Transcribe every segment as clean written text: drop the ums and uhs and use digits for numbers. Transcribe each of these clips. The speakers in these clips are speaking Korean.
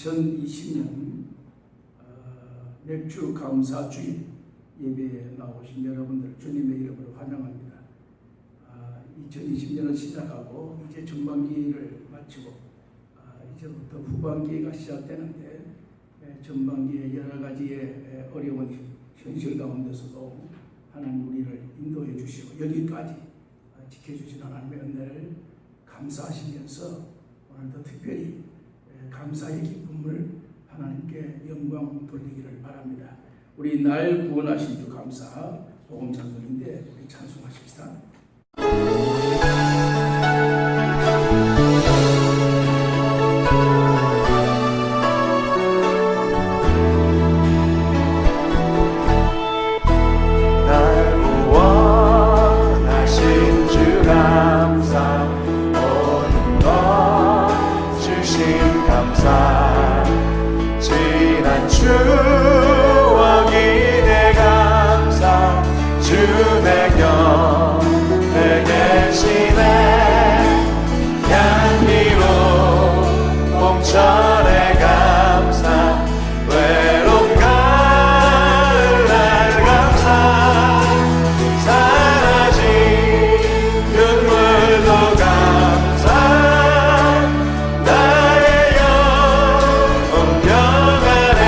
2020년 맥주 감사 주일 예배에 나오신 여러분들 주님의 이름으로 환영합니다. 2020년을 시작하고 이제 전반기를 마치고 이제부터 후반기가 시작되는데 전반기에 여러 가지의 어려운 현실 가운데서도 하나님 우리를 인도해 주시고 여기까지 지켜주신 하나님의 은혜를 감사하시면서 오늘도 특별히 감사의 기쁨을 하나님께 영광 돌리기를 바랍니다. 우리 날 구원하신 주 감사 복음 찬송인데 우리 찬송하십시다. 날 구원하신 주 감사 모든 것 주신 감사 지난 추억이 내 감사 주 내 곁에 계시네 향기로운 봄철의 감사 외로운 가을날 감사 사라진 눈물도 감사 나의 영혼 평안에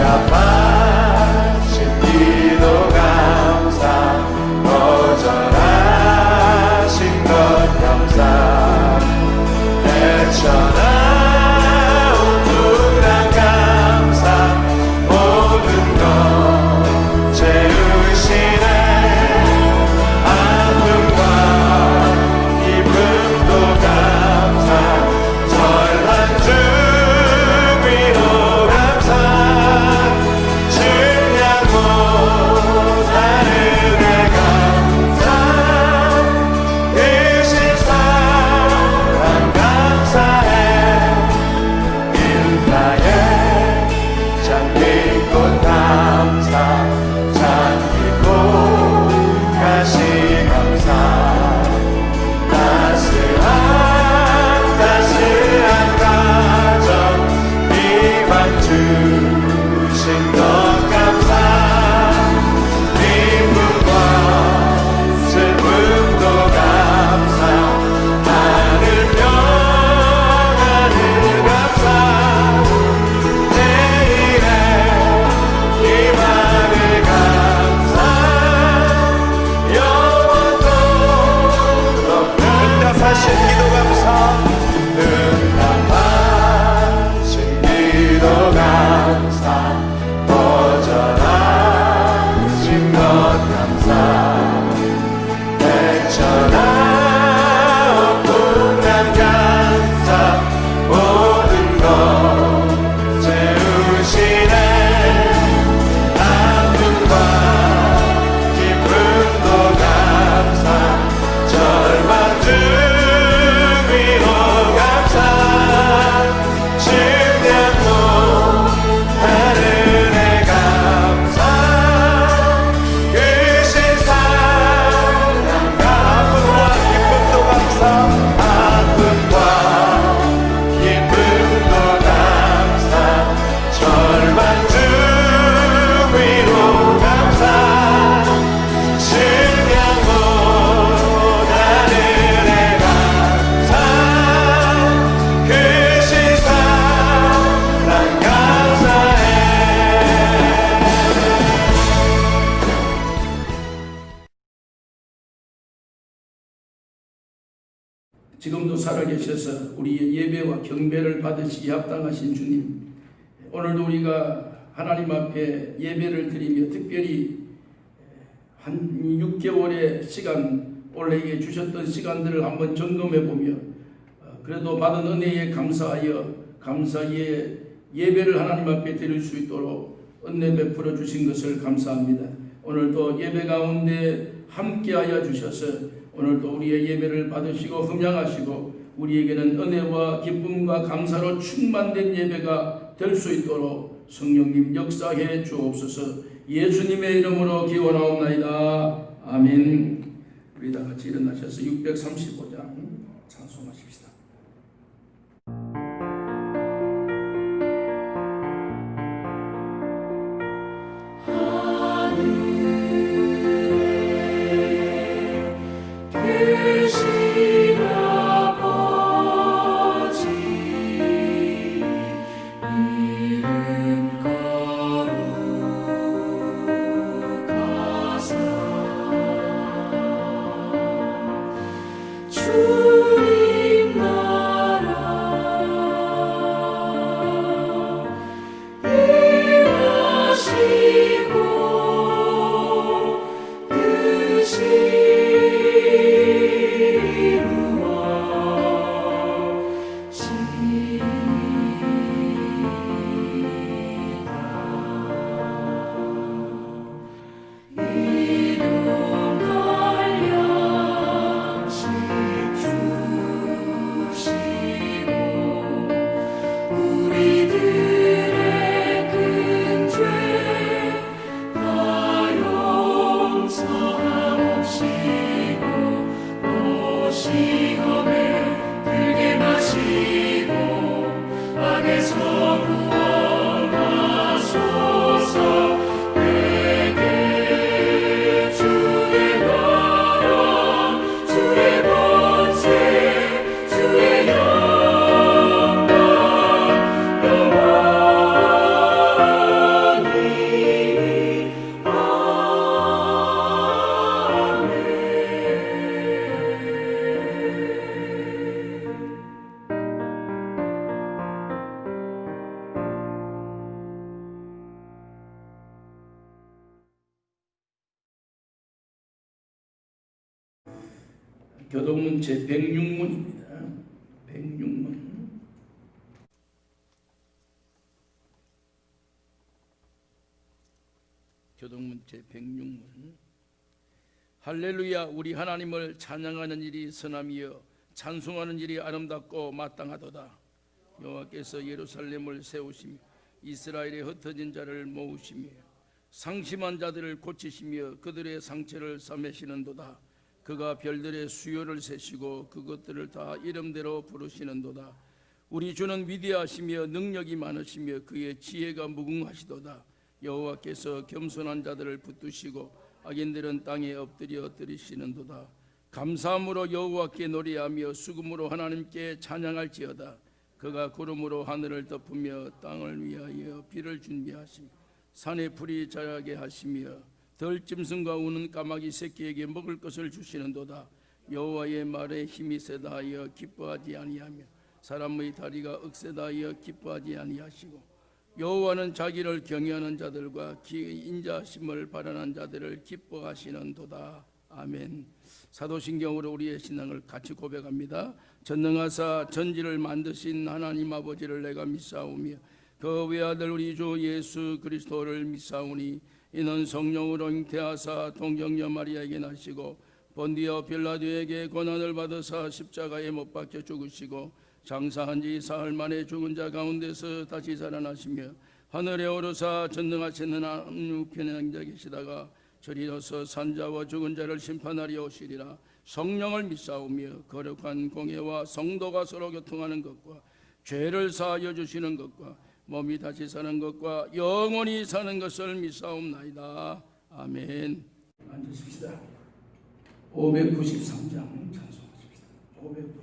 응답하신 기도 감사 거절하신 것 감사 헤쳐나온 분한 감사 모든 것 채우시네 아픔과 기쁨도 감사 절반 중 위로 감사 증량 못하는 내 감사 크신 사랑 감사해 일타에 장미꽃 감사 장미꽃 가시 감사 따스한 가정 비방 주신 것 감사 기쁨과 슬픔도 감사 하늘 평안을 감사 내일의 희망을 감사 영원토록 응답하신 기도 감사 응답하신 기도 감사 거절하신 것 감사 헤쳐나온 분한 감사 모든 것 채우시네 아픔과 기쁨도 감사 절반 중 위로 감사 증량 못하는 내 감사 크신 사랑 아픔과 기쁨도 감사 아픔과 기쁨도 감사 절반 중 위로 감사 증량 못하는 내 감사 크신 사랑 감사해 지금도 살아계셔서 우리의 예배와 경배를 받으시기 합당하신 주님, 오늘도 우리가 하나님 앞에 예배를 드리며 특별히 한 6개월의 시간 올해에 주셨던 시간들을 한번 점검해 보며 그래도 받은 은혜에 감사하여 감사의 예배를 하나님 앞에 드릴 수 있도록 은혜 베풀어 주신 것을 감사합니다. 오늘도 예배 가운데 함께하여 주셔서 오늘도 우리의 예배를 받으시고 흠양하시고 우리에게는 은혜와 기쁨과 감사로 충만된 예배가 될 수 있도록 성령님 역사해 주옵소서. 예수님의 이름으로 기원하옵나이다. 아멘. 우리 다 같이 일어나셔서 635장 찬송하십시다. 교동문 제106문입니다. 106문. 교동문 제106문. 할렐루야. 우리 하나님을 찬양하는 일이 선함이여 찬송하는 일이 아름답고 마땅하도다. 여호와께서 예루살렘을 세우시며 이스라엘의 흩어진 자를 모으시며 상심한 자들을 고치시며 그들의 상처를 싸매시는도다. 그가 별들의 수요를 세시고 그것들을 다 이름대로 부르시는도다. 우리 주는 위대하시며 능력이 많으시며 그의 지혜가 무궁하시도다. 여호와께서 겸손한 자들을 붙드시고 악인들은 땅에 엎드려 들이시는도다. 감사함으로 여호와께 노래하며 수금으로 하나님께 찬양할지어다. 그가 구름으로 하늘을 덮으며 땅을 위하여 비를 준비하시며 산에 풀이 자라게 하시며 들짐승과 우는 까마귀 새끼에게 먹을 것을 주시는도다. 여호와의 말에 힘이 세다 하여 기뻐하지 아니하며 사람의 다리가 억세다 하여 기뻐하지 아니하시고 여호와는 자기를 경외하는 자들과 인자하심을 바라는 자들을 기뻐하시는도다. 아멘. 사도신경으로 우리의 신앙을 같이 고백합니다. 전능하사 전지를 만드신 하나님 아버지를 내가 믿사오며 그 외아들 우리 주 예수 그리스도를 믿사오니 이는 성령으로 잉태하사 동정녀 마리아에게 나시고 본디오 빌라도에게 고난을 받으사 십자가에 못 박혀 죽으시고 장사한 지 사흘 만에 죽은 자 가운데서 다시 살아나시며 하늘에 오르사 전능하신 하나님 우편에 앉아 계시다가 저리 어서 산자와 죽은 자를 심판하려 오시리라. 성령을 믿사오며 거룩한 공예와 성도가 서로 교통하는 것과 죄를 사하여 주시는 것과 몸이 다시 사는 것과 영원히 사는 것을 믿사옵나이다. 아멘. 앉으십시다. 593장 찬송하십시다. 593장.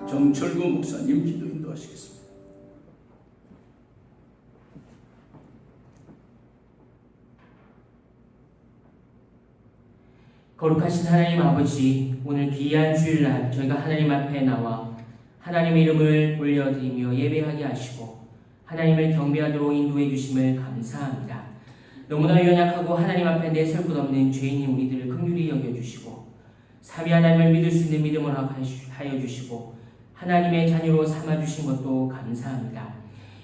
정철구 목사님 기도 인도하시겠습니다. 거룩하신 하나님 아버지, 오늘 귀한 주일날 저희가 하나님 앞에 나와 하나님의 이름을 올려드리며 예배하게 하시고 하나님을 경배하도록 인도해 주심을 감사합니다. 너무나 연약하고 하나님 앞에 내설 것 없는 죄인인 우리들을 긍휼히 여겨주시고 삼위 하나님을 믿을 수 있는 믿음을 하여 주시고 하나님의 자녀로 삼아주신 것도 감사합니다.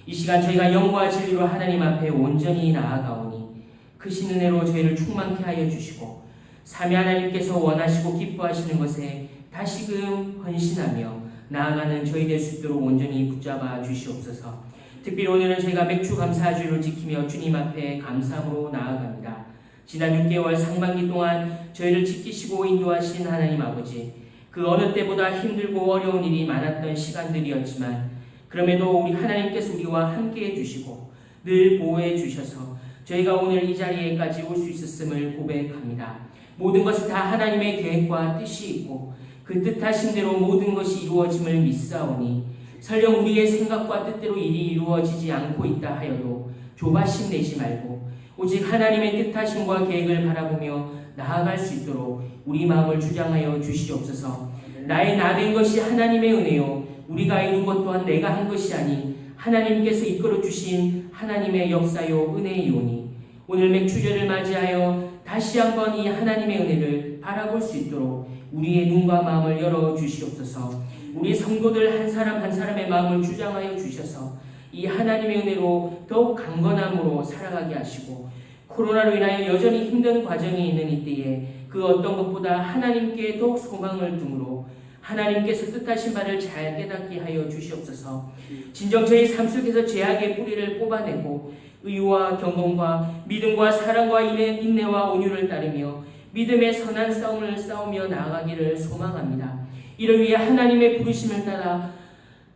이 시간 저희가 영과 진리로 하나님 앞에 온전히 나아가오니 크신 은혜로 저희를 충만케 하여 주시고 삼위 하나님께서 원하시고 기뻐하시는 것에 다시금 헌신하며 나아가는 저희 될 수 있도록 온전히 붙잡아 주시옵소서. 특별히 오늘은 저희가 맥주 감사주일을 지키며 주님 앞에 감사함으로 나아갑니다. 지난 6개월 상반기 동안 저희를 지키시고 인도하신 하나님 아버지, 그 어느 때보다 힘들고 어려운 일이 많았던 시간들이었지만 그럼에도 우리 하나님께서 우리와 함께 해주시고 늘 보호해 주셔서 저희가 오늘 이 자리에까지 올 수 있었음을 고백합니다. 모든 것은 다 하나님의 계획과 뜻이 있고 그 뜻하신 대로 모든 것이 이루어짐을 믿사오니 설령 우리의 생각과 뜻대로 일이 이루어지지 않고 있다 하여도 조바심 내지 말고 오직 하나님의 뜻하심과 계획을 바라보며 나아갈 수 있도록 우리 마음을 주장하여 주시옵소서. 나의 나된 것이 하나님의 은혜요 우리가 이룬 것 또한 내가 한 것이 아닌 하나님께서 이끌어 주신 하나님의 역사요 은혜이오니 오늘 맥주절을 맞이하여 다시 한번 이 하나님의 은혜를 바라볼 수 있도록 우리의 눈과 마음을 열어 주시옵소서. 우리 성도들 한 사람 한 사람의 마음을 주장하여 주셔서 이 하나님의 은혜로 더욱 강건함으로 살아가게 하시고 코로나로 인하여 여전히 힘든 과정이 있는 이때에 그 어떤 것보다 하나님께 더욱 소망을 둠으로 하나님께서 뜻하신 바를 잘 깨닫게 하여 주시옵소서. 진정 저희 삶 속에서 죄악의 뿌리를 뽑아내고 의와 경건과 믿음과 사랑과 인내와 온유를 따르며 믿음의 선한 싸움을 싸우며 나아가기를 소망합니다. 이를 위해 하나님의 부르심을 따라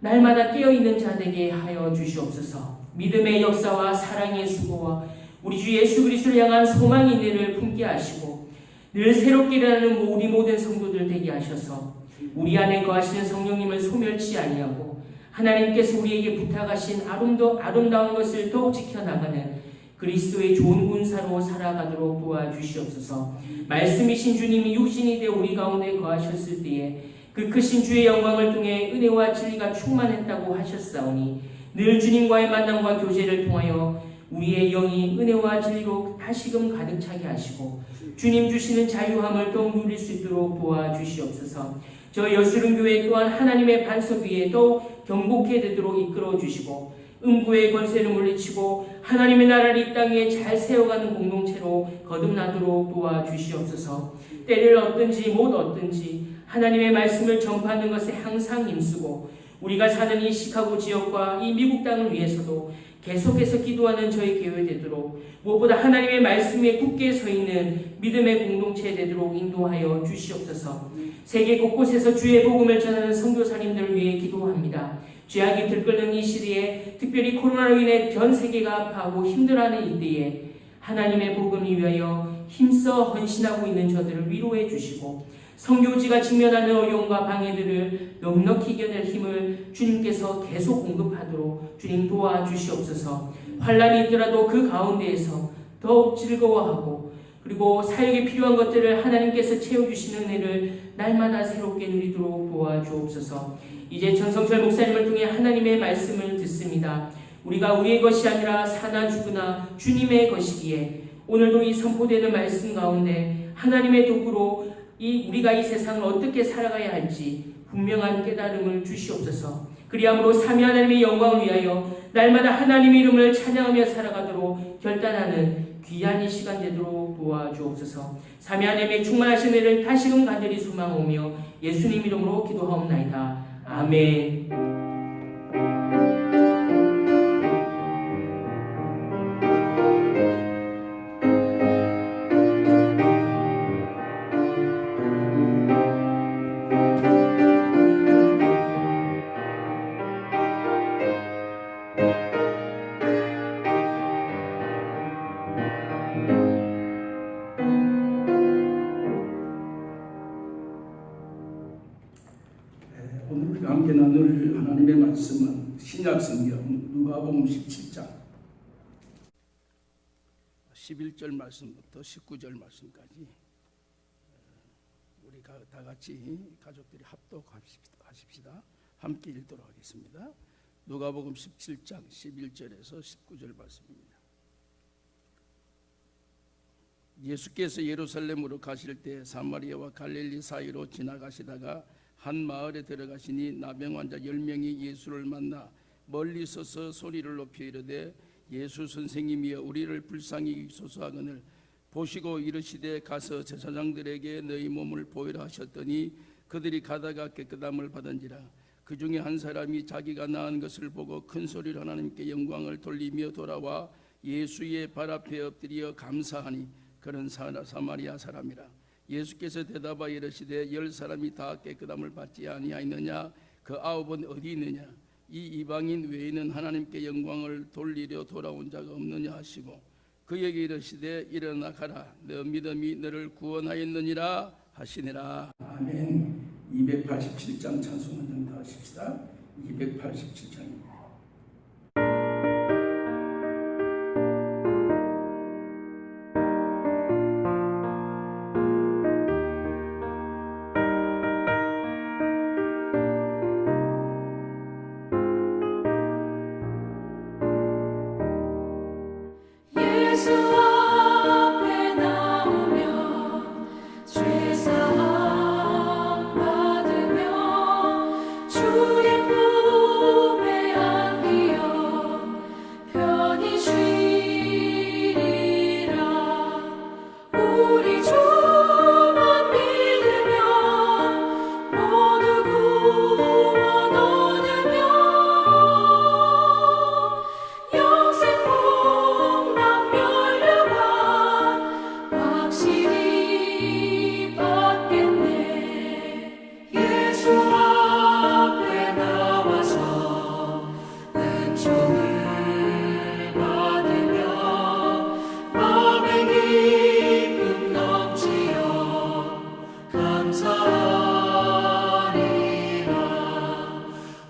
날마다 깨어있는 자 되게 하여 주시옵소서. 믿음의 역사와 사랑의 수고와 우리 주 예수 그리스도를 향한 소망의 인내를 품게 하시고 늘 새롭게 일어나는 우리 모든 성도들 되게 하셔서 우리 안에 거하시는 성령님을 소멸치 아니하고 하나님께서 우리에게 부탁하신 아름다운 것을 더욱 지켜나가는 그리스도의 좋은 군사로 살아가도록 도와주시옵소서. 말씀이신 주님이 육신이 되어 우리 가운데 거하셨을 때에 그 크신 주의 영광을 통해 은혜와 진리가 충만했다고 하셨사오니 늘 주님과의 만남과 교제를 통하여 우리의 영이 은혜와 진리로 다시금 가득 차게 하시고 주님 주시는 자유함을 더욱 누릴 수 있도록 도와주시옵소서. 저 여수름교회 또한 하나님의 반석 위에 더욱 경복해 되도록 이끌어 주시고 음부의 권세를 물리치고 하나님의 나라를 이 땅에 잘 세워가는 공동체로 거듭나도록 도와주시옵소서. 때를 얻든지 못 얻든지 하나님의 말씀을 전파하는 것에 항상 힘쓰고 우리가 사는 이 시카고 지역과 이 미국 땅을 위해서도 계속해서 기도하는 저희 교회 되도록 무엇보다 하나님의 말씀 위에 굳게 서 있는 믿음의 공동체 되도록 인도하여 주시옵소서. 세계 곳곳에서 주의 복음을 전하는 선교사님들을 위해 기도합니다. 죄악이 들끓는 이 시대에 특별히 코로나로 인해 전 세계가 아파하고 힘들어하는 이때에 하나님의 복음을 위하여 힘써 헌신하고 있는 저들을 위로해 주시고 선교지가 직면하는 어려움과 방해들을 넉넉히 이겨낼 힘을 주님께서 계속 공급하도록 주님 도와주시옵소서. 환란이 있더라도 그 가운데에서 더욱 즐거워하고 그리고 사역에 필요한 것들을 하나님께서 채워주시는 은혜를 날마다 새롭게 누리도록 도와주옵소서. 이제 전성철 목사님을 통해 하나님의 말씀을 듣습니다. 우리가 우리의 것이 아니라 사나 죽으나 주님의 것이기에 오늘도 이 선포되는 말씀 가운데 하나님의 도구로 우리가 이 세상을 어떻게 살아가야 할지 분명한 깨달음을 주시옵소서. 그리함으로 삼위 하나님의 영광을 위하여 날마다 하나님의 이름을 찬양하며 살아가도록 결단하는 귀한 이 시간 되도록 도와주옵소서. 삼위 하나님의 충만하신 은혜를 다시금 간절히 소망하며 예수님 이름으로 기도하옵나이다. 아멘. 오늘 우리가 우리가 함께 나눌 하나님의 말씀은 신약성경 누가복음 17장 11절 말씀부터 19절 말씀까지 우리가 다 같이 가족들이 합독하십시다. 함께 읽도록 하겠습니다. 누가복음 17장 11절에서 19절 말씀입니다. 예수께서 예루살렘으로 가실 때 사마리아와 갈릴리 사이로 지나가시다가 한 마을에 들어가시니 나병 환자 10명이 예수를 만나 멀리 서서 소리를 높여 이르되 예수 선생님이여 우리를 불쌍히 여기소서 하거늘 보시고 이르시되 가서 제사장들에게 너희 몸을 보이라 하셨더니 그들이 가다가 깨끗함을 받은지라. 그 중에 한 사람이 자기가 나은 것을 보고 큰 소리로 하나님께 영광을 돌리며 돌아와 예수의 발 앞에 엎드려 감사하니 그런 사마리아 사람이라. 예수께서 대답하여 이르시되 10사람이 다 깨끗함을 받지 아니하였느냐? 그 9은 어디 있느냐? 이 이방인 외에는 하나님께 영광을 돌리려 돌아온 자가 없느냐 하시고 그에게 이르시되 일어나 가라 너 믿음이 너를 구원하였느니라 하시니라. 아멘. 287장 찬송은 다 하십시다. 287장입니다. 예수 앞에 나오며 죄사함 받으며 주의 품에 안기어 편히 쉬리라. 우리 주만 믿으며 모두 구원 얻으며 영생 복락 멸류관 확실히 받겠네. 예수 앞에 나와서 은총을 받으며 마음의 기쁨 넘치어 감사하리라.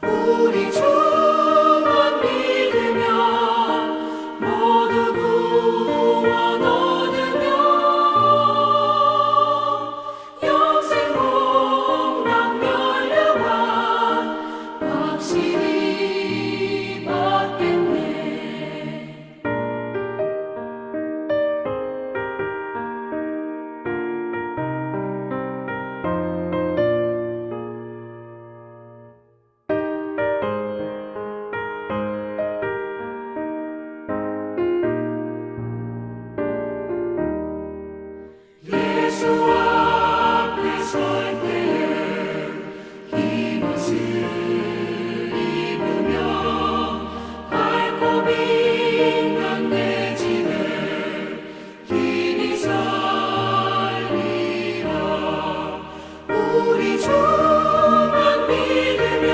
우리 주만 믿으며 모두 구원 얻으며 영생 복락 멸류관 확실히 받겠네. 예수 앞에 설 때에 흰옷을 입으며 밝고 빛난 내 집에 길이 살리라. 우리 주만 믿으며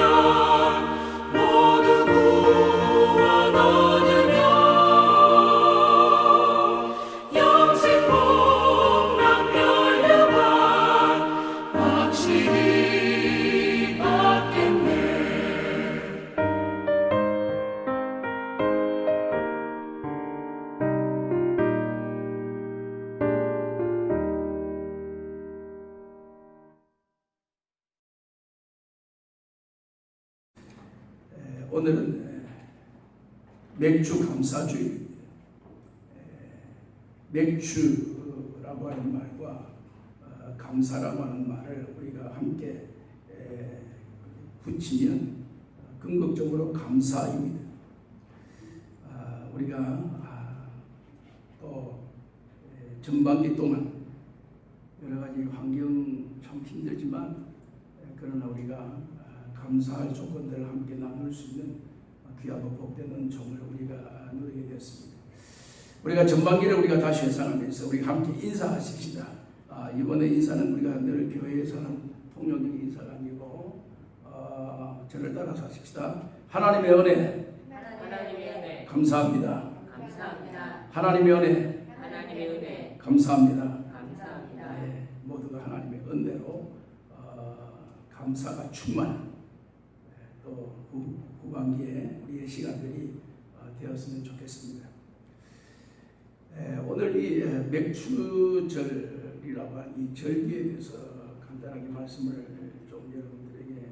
모두 구원 얻으며 영생 복락 멸류관 확실히 받겠네. 오늘은 맥주 감사주일입니다. 맥주라고 하는 말과 감사라고 하는 말을 우리가 함께 붙이면 궁극적으로 감사입니다. 우리가 또 전반기 동안 여러 가지 환경 참 힘들지만 그러나 우리가 감사할 조건들을 함께 나눌 수 있는 귀하고 복된 은총을 우리가 누리게 됐습니다. 우리가 전반기를 우리가 다시 회상하면서 우리가 함께 인사하십시다. 이번에 인사는 우리가 늘 교회에서는 통용적인 인사가 아니고 저를 따라서 하십시다. 하나님의 은혜, 감사합니다. 하나님의 은혜, 감사합니다. 네, 모두가 하나님의 은혜로 감사가 충만한 또 후반기에 우리의 시간들이 되었으면 좋겠습니다. 오늘 이 맥추절이라고 하는 이 절기에 대해서 간단하게 말씀을 좀 여러분들에게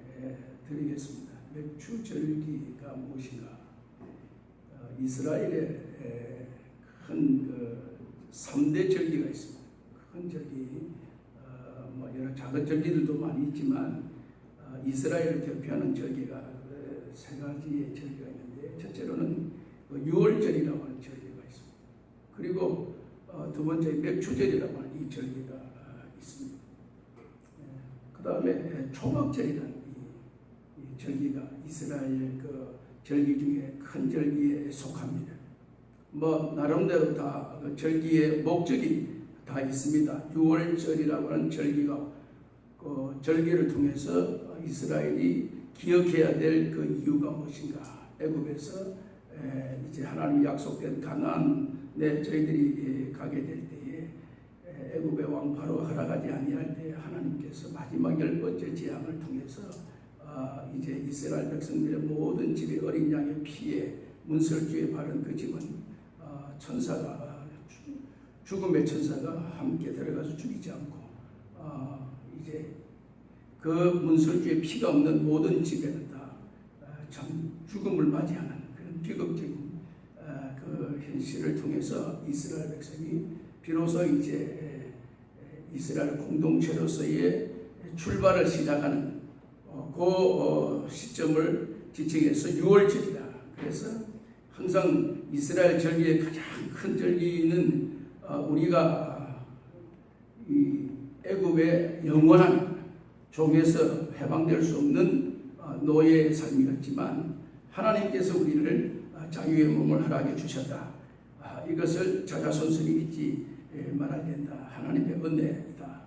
드리겠습니다. 맥추절기가 무엇인가? 이스라엘에 큰 3대 절기가 있습니다. 큰 절기, 여러 작은 절기들도 많이 있지만 이스라엘을 대표하는 절기가 3가지의 절기가 있는데, 첫째로는 6월절이라고 하는 절기가 있습니다. 그리고 두 번째 맥추절이라고 하는 이 절기가 있습니다. 그 다음에 초막절이라는 이 절기가 이스라엘 그 절기 중에 큰 절기에 속합니다. 나름대로 다 절기의 목적이 다 있습니다. 6월절이라고 하는 절기가 그 절기를 통해서 이스라엘이 기억해야 될 그 이유가 무엇인가? 애굽에서 이제 하나님이 약속된 가나안에 저희들이 가게 될 때에 애굽의 왕 바로가 허락하지 아니할 때 하나님께서 마지막 10번째 재앙을 통해서 이제 이스라엘 백성들의 모든 집의 어린 양의 피에 문설주에 바른 그 집은 천사가 죽음의 천사가 함께 들어가서 죽이지 않고 이제 그 문설주에 피가 없는 모든 집에는 다 참 죽음을 맞이하는 그런 비극적인 그 현실을 통해서 이스라엘 백성이 비로소 이제 이스라엘 공동체로서의 출발을 시작하는 그 시점을 지칭해서 6월절이다. 그래서 항상 이스라엘 절기의 가장 큰 절기는 우리가 이 애굽의 영원한 종에서 해방될 수 없는 노예의 삶이었지만 하나님께서 우리를 자유의 몸을 허락해 주셨다. 이것을 자자손손히 잊지 말아야 된다. 하나님의 은혜이다.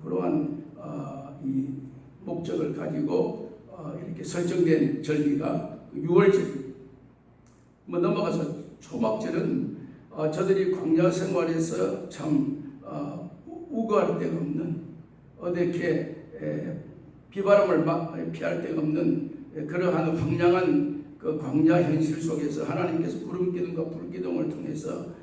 그러한 이 목적을 가지고 이렇게 설정된 절기가 6월절입니다. 넘어가서 초막절은 저들이 광야 생활에서 참 우거할 데가 없는, 어떻게 비바람을 피할 데가 없는 그러한 황량한 그 광야 현실 속에서 하나님께서 구름기둥과 불기둥을 통해서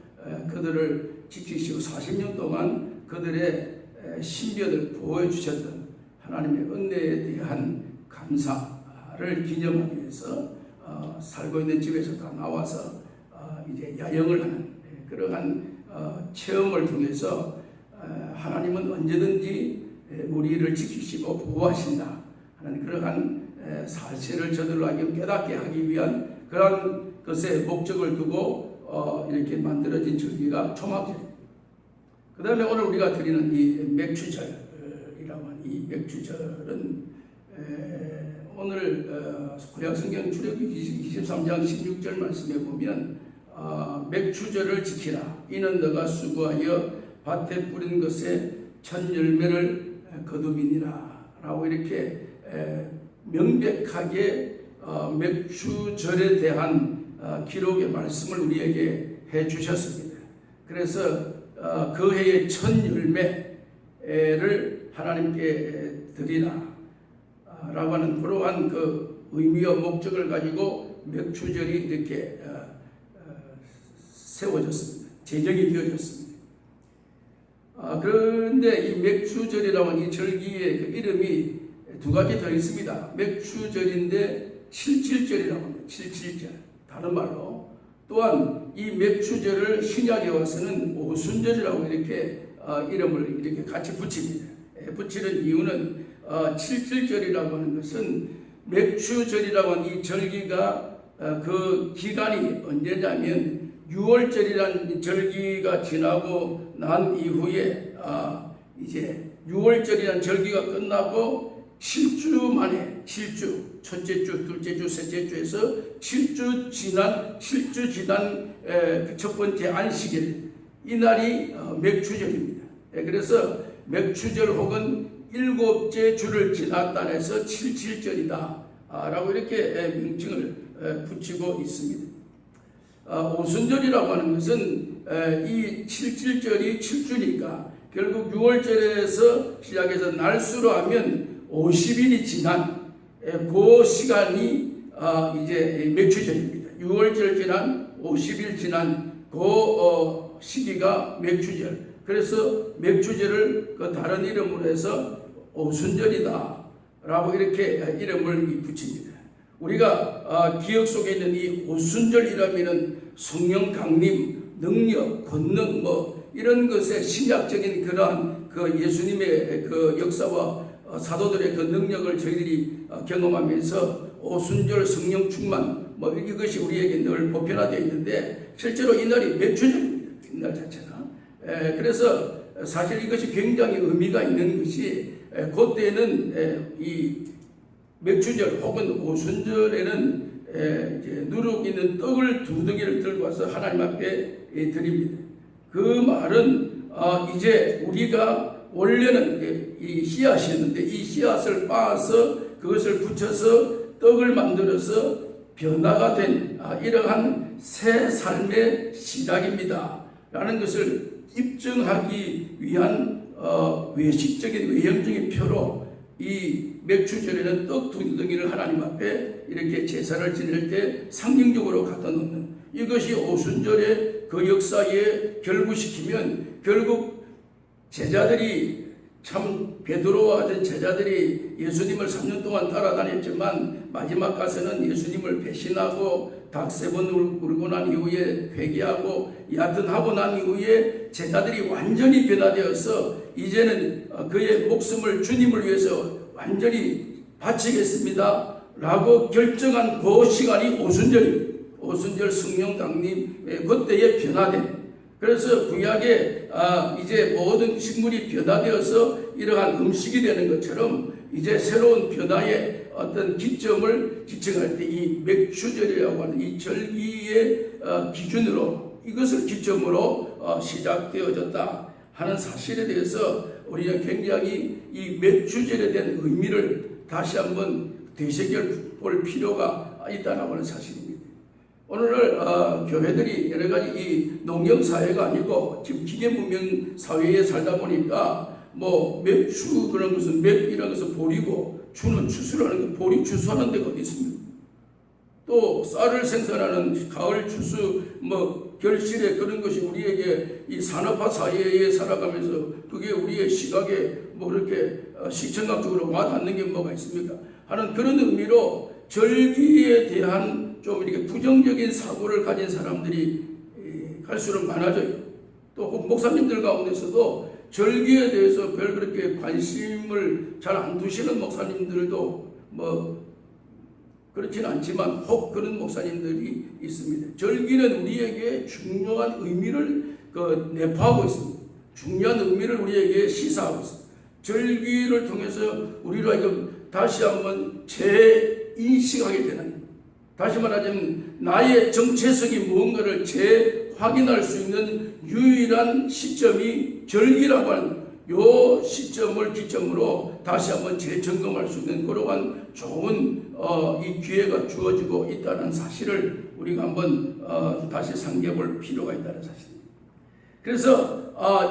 그들을 지키시고 40년 동안 그들의 신변을 보호해 주셨던 하나님의 은혜에 대한 감사를 기념하기 위해서 살고 있는 집에서 다 나와서 이제 야영을 하는 그러한 체험을 통해서 하나님은 언제든지 우리를 지키시고 보호하신다 하는 그러한 사실을 저들로 깨닫게 하기 위한 그러한 것에 목적을 두고 이렇게 만들어진 절기가 초막절입니다. 그 다음에 오늘 우리가 드리는 이 맥추절이라고 하는 이 맥추절은 오늘 구약성경 출애굽기 23장 16절 말씀에 보면 맥추절을 지키라. 이는 너가 수고하여 밭에 뿌린 것에 첫 열매를 거두미니라 라고 이렇게 명백하게 맥추절에 대한 기록의 말씀을 우리에게 해 주셨습니다. 그래서 그 해의 첫 열매를 하나님께 드리라 라고 하는 그러한 그 의미와 목적을 가지고 맥추절이 이렇게 세워졌습니다. 제정이 되어졌습니다. 그런데 이 맥추절이라고 하는 이 절기의 그 이름이 두 가지 더 있습니다. 맥추절인데 77절이라고 합니다. 77절. 다른 말로 또한 이 맥추절을 신약에 와서는 오순절이라고 이렇게 이름을 이렇게 같이 붙입니다. 붙이는 이유는 77절이라고 하는 것은 맥추절이라고 하는 이 절기가 그 기간이 언제냐면 6월절이라는 절기가 지나고 난 이후에 이제 6월절이라는 절기가 끝나고 7주 만에 7주 첫째 주, 둘째 주, 셋째 주에서 7주 지난 그 첫 번째 안식일 이날이 맥추절입니다. 그래서 맥추절 혹은 일곱째 주를 지났다 해서 77절이다 라고 이렇게 명칭을 붙이고 있습니다. 오순절이라고 하는 것은 이 77절이 7주니까 결국 6월절에서 시작해서 날수로 하면 50일이 지난 그 시간이 이제 맥추절입니다. 6월절 지난 50일 지난 그 시기가 맥추절. 그래서 맥추절을 그 다른 이름으로 해서 오순절이다 라고 이렇게 이름을 붙입니다. 우리가 기억 속에 있는 이 오순절이라면은 성령 강림, 능력, 권능 이런 것의 신약적인 그러한 그 예수님의 그 역사와 사도들의 그 능력을 저희들이 경험하면서 오순절 성령 충만 이것이 우리에게 늘 보편화되어 있는데 실제로 이날이 맥추절입니다. 이날 자체가. 그래서 사실 이것이 굉장히 의미가 있는 것이 그때는 이 맥추절 혹은 오순절에는 이제 누룩 있는 떡을 2덩이를 들고 와서 하나님 앞에 드립니다. 그 말은 이제 우리가 원래는 이 씨앗이었는데 이 씨앗을 빻아서 그것을 붙여서 떡을 만들어서 변화가 된 이러한 새 삶의 시작입니다 라는 것을 입증하기 위한 외식적인 외형적인 표로 이 맥추절에는 떡 2덩이를 하나님 앞에 이렇게 제사를 지낼 때 상징적으로 갖다 놓는 이것이 오순절의 그 역사에 결부시키면 결국 제자들이 참 베드로와 같은 제자들이 예수님을 3년 동안 따라다녔지만 마지막 가서는 예수님을 배신하고 닭 3번 울고 난 이후에 회개하고 야든하고 난 이후에 제자들이 완전히 변화되어서 이제는 그의 목숨을 주님을 위해서 완전히 바치겠습니다 라고 결정한 그 시간이 오순절입니다. 오순절 성령 강림 그때에 변화된. 그래서 구약에 이제 모든 식물이 변화되어서 이러한 음식이 되는 것처럼 이제 새로운 변화의 어떤 기점을 지칭할 때 이 맥추절이라고 하는 이 절기의 기준으로 이것을 기점으로 시작되어졌다 하는 사실에 대해서 우리는 굉장히 이 맥추절에 대한 의미를 다시 한번 되새겨볼 필요가 있다라고 하는 사실입니다. 오늘날 교회들이 여러 가지 이 농경 사회가 아니고 지금 기계 문명 사회에 살다 보니까 맥추 그런 것은 맥이라는 것을 보리고 추는 추수라는 거 보리 추수하는 데가 어디 있습니까? 또 쌀을 생산하는 가을 추수 결실에 그런 것이 우리에게 이 산업화 사회에 살아가면서 그게 우리의 시각에 그렇게 시청각적으로 와닿는 게 뭐가 있습니까? 하는 그런 의미로 절기에 대한 좀 이렇게 부정적인 사고를 가진 사람들이 갈수록 많아져요. 또 목사님들 가운데서도 절기에 대해서 별 그렇게 관심을 잘 안 두시는 목사님들도 그렇지는 않지만 혹 그런 목사님들이 있습니다. 절기는 우리에게 중요한 의미를 내포하고 있습니다. 중요한 의미를 우리에게 시사하고 있습니다. 절기를 통해서 우리로 하여금 다시 한번 재인식하게 되는, 다시 말하자면 나의 정체성이 무언가를 재확인할 수 있는 유일한 시점이 절기라고 하는 요 시점을 기점으로 다시 한번 재점검할 수 있는 그러한 좋은 이 기회가 주어지고 있다는 사실을 우리가 한번 다시 상기해볼 필요가 있다는 사실입니다. 그래서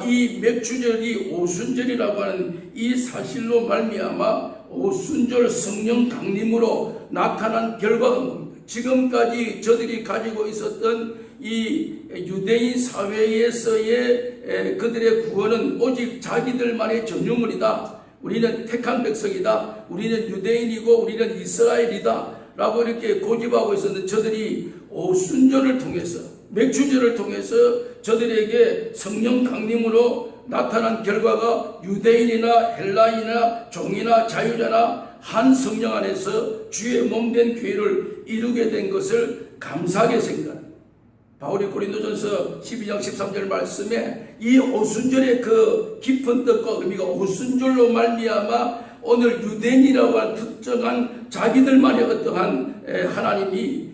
이 맥추절이 오순절이라고 하는 이 사실로 말미암아 오순절 성령 강림으로 나타난 결과가 뭡니까? 지금까지 저들이 가지고 있었던 이 유대인 사회에서의 그들의 구원은 오직 자기들만의 전유물이다. 우리는 택한 백성이다. 우리는 유대인이고 우리는 이스라엘이다. 라고 이렇게 고집하고 있었는데 저들이 오순절을 통해서 맥추절을 통해서 저들에게 성령 강림으로 나타난 결과가 유대인이나 헬라인이나 종이나 자유자나 한 성령 안에서 주의 몸된 교회를 이루게 된 것을 감사하게 생각합니다. 바울이 고린도전서 12장 13절 말씀에 이 오순절의 그 깊은 뜻과 의미가 오순절로 말미암아 오늘 유대인이라고 하는 특정한 자기들만의 어떠한 하나님이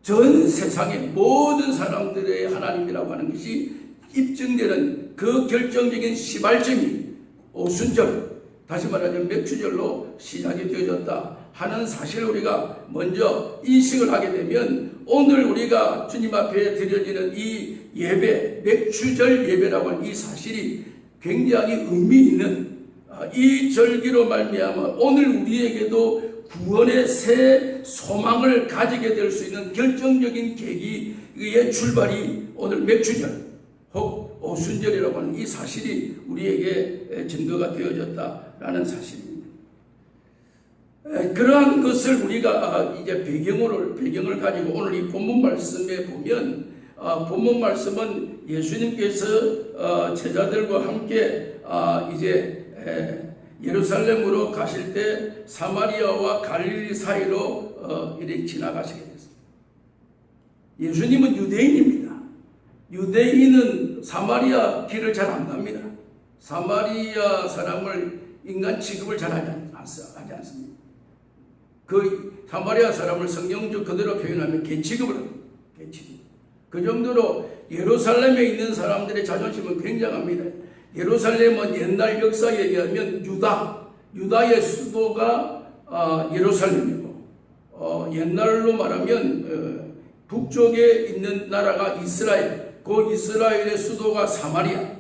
전 세상의 모든 사람들의 하나님이라고 하는 것이 입증되는 그 결정적인 시발점이 오순절, 다시 말하자면 맥추절로 시작이 되어졌다 하는 사실을 우리가 먼저 인식을 하게 되면 오늘 우리가 주님 앞에 드려지는 이 예배, 맥추절 예배라고 하는 이 사실이 굉장히 의미 있는 이 절기로 말미암아 오늘 우리에게도 구원의 새 소망을 가지게 될 수 있는 결정적인 계기의 출발이 오늘 맥주절 혹 오순절이라고 하는 이 사실이 우리에게 증거가 되어졌다라는 사실입니다. 그러한 것을 우리가 이제 배경을 가지고 오늘 이 본문 말씀에 보면 본문 말씀은 예수님께서 제자들과 함께 이제 예루살렘으로 가실 때 사마리아와 갈릴리 사이로 이렇게 지나가시게 됐습니다. 예수님은 유대인입니다. 유대인은 사마리아 길을 잘 안 갑니다. 사마리아 사람을 인간 취급을 잘 하지 않습니다. 그 사마리아 사람을 성경적 그대로 표현하면 개취급을 합니다. 개취급. 그 정도로 예루살렘에 있는 사람들의 자존심은 굉장합니다. 예루살렘은 옛날 역사에 의하면 유다의 수도가 예루살렘이고 옛날로 말하면 북쪽에 있는 나라가 이스라엘, 그 이스라엘의 수도가 사마리아.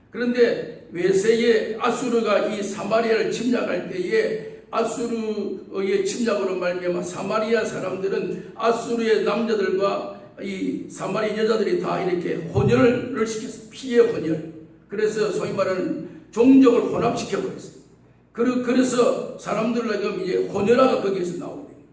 그런데 외세의 아수르가 이 사마리아를 침략할 때에 아수르의 침략으로 말미암아 사마리아 사람들은 아수르의 남자들과 이 사마리아 여자들이 다 이렇게 혼혈을 시켰어요. 피의 혼혈. 그래서 소위 말하는 종족을 혼합시켜 버렸어요. 그래서 사람들에게 이제 혼혈아가 거기에서 나오게 돼요.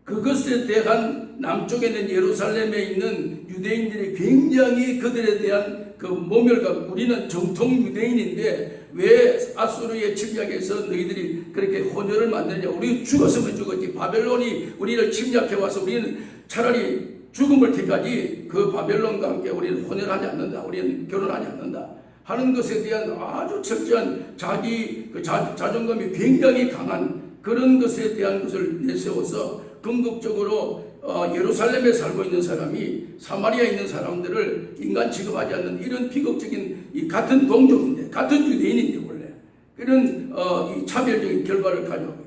그것에 대한 남쪽에 있는 예루살렘에 있는 유대인들이 굉장히 그들에 대한 그 모멸감, 우리는 정통 유대인인데 왜 아수르의 침략에서 너희들이 그렇게 혼혈을 만드냐? 우리 죽었으면 죽었지. 바벨론이 우리를 침략해 와서 우리는 차라리 죽음을 택하지 그 바벨론과 함께 우리는 혼혈하지 않는다. 우리는 결혼하지 않는다. 하는 것에 대한 아주 철저한 자기 그 자존감이 굉장히 강한 그런 것에 대한 것을 내세워서 궁극적으로 예루살렘에 살고 있는 사람이 사마리아에 있는 사람들을 인간 취급하지 않는 이런 비극적인 이 같은 동족인데 같은 유대인인데 원래 이런 이 차별적인 결과를 가져오고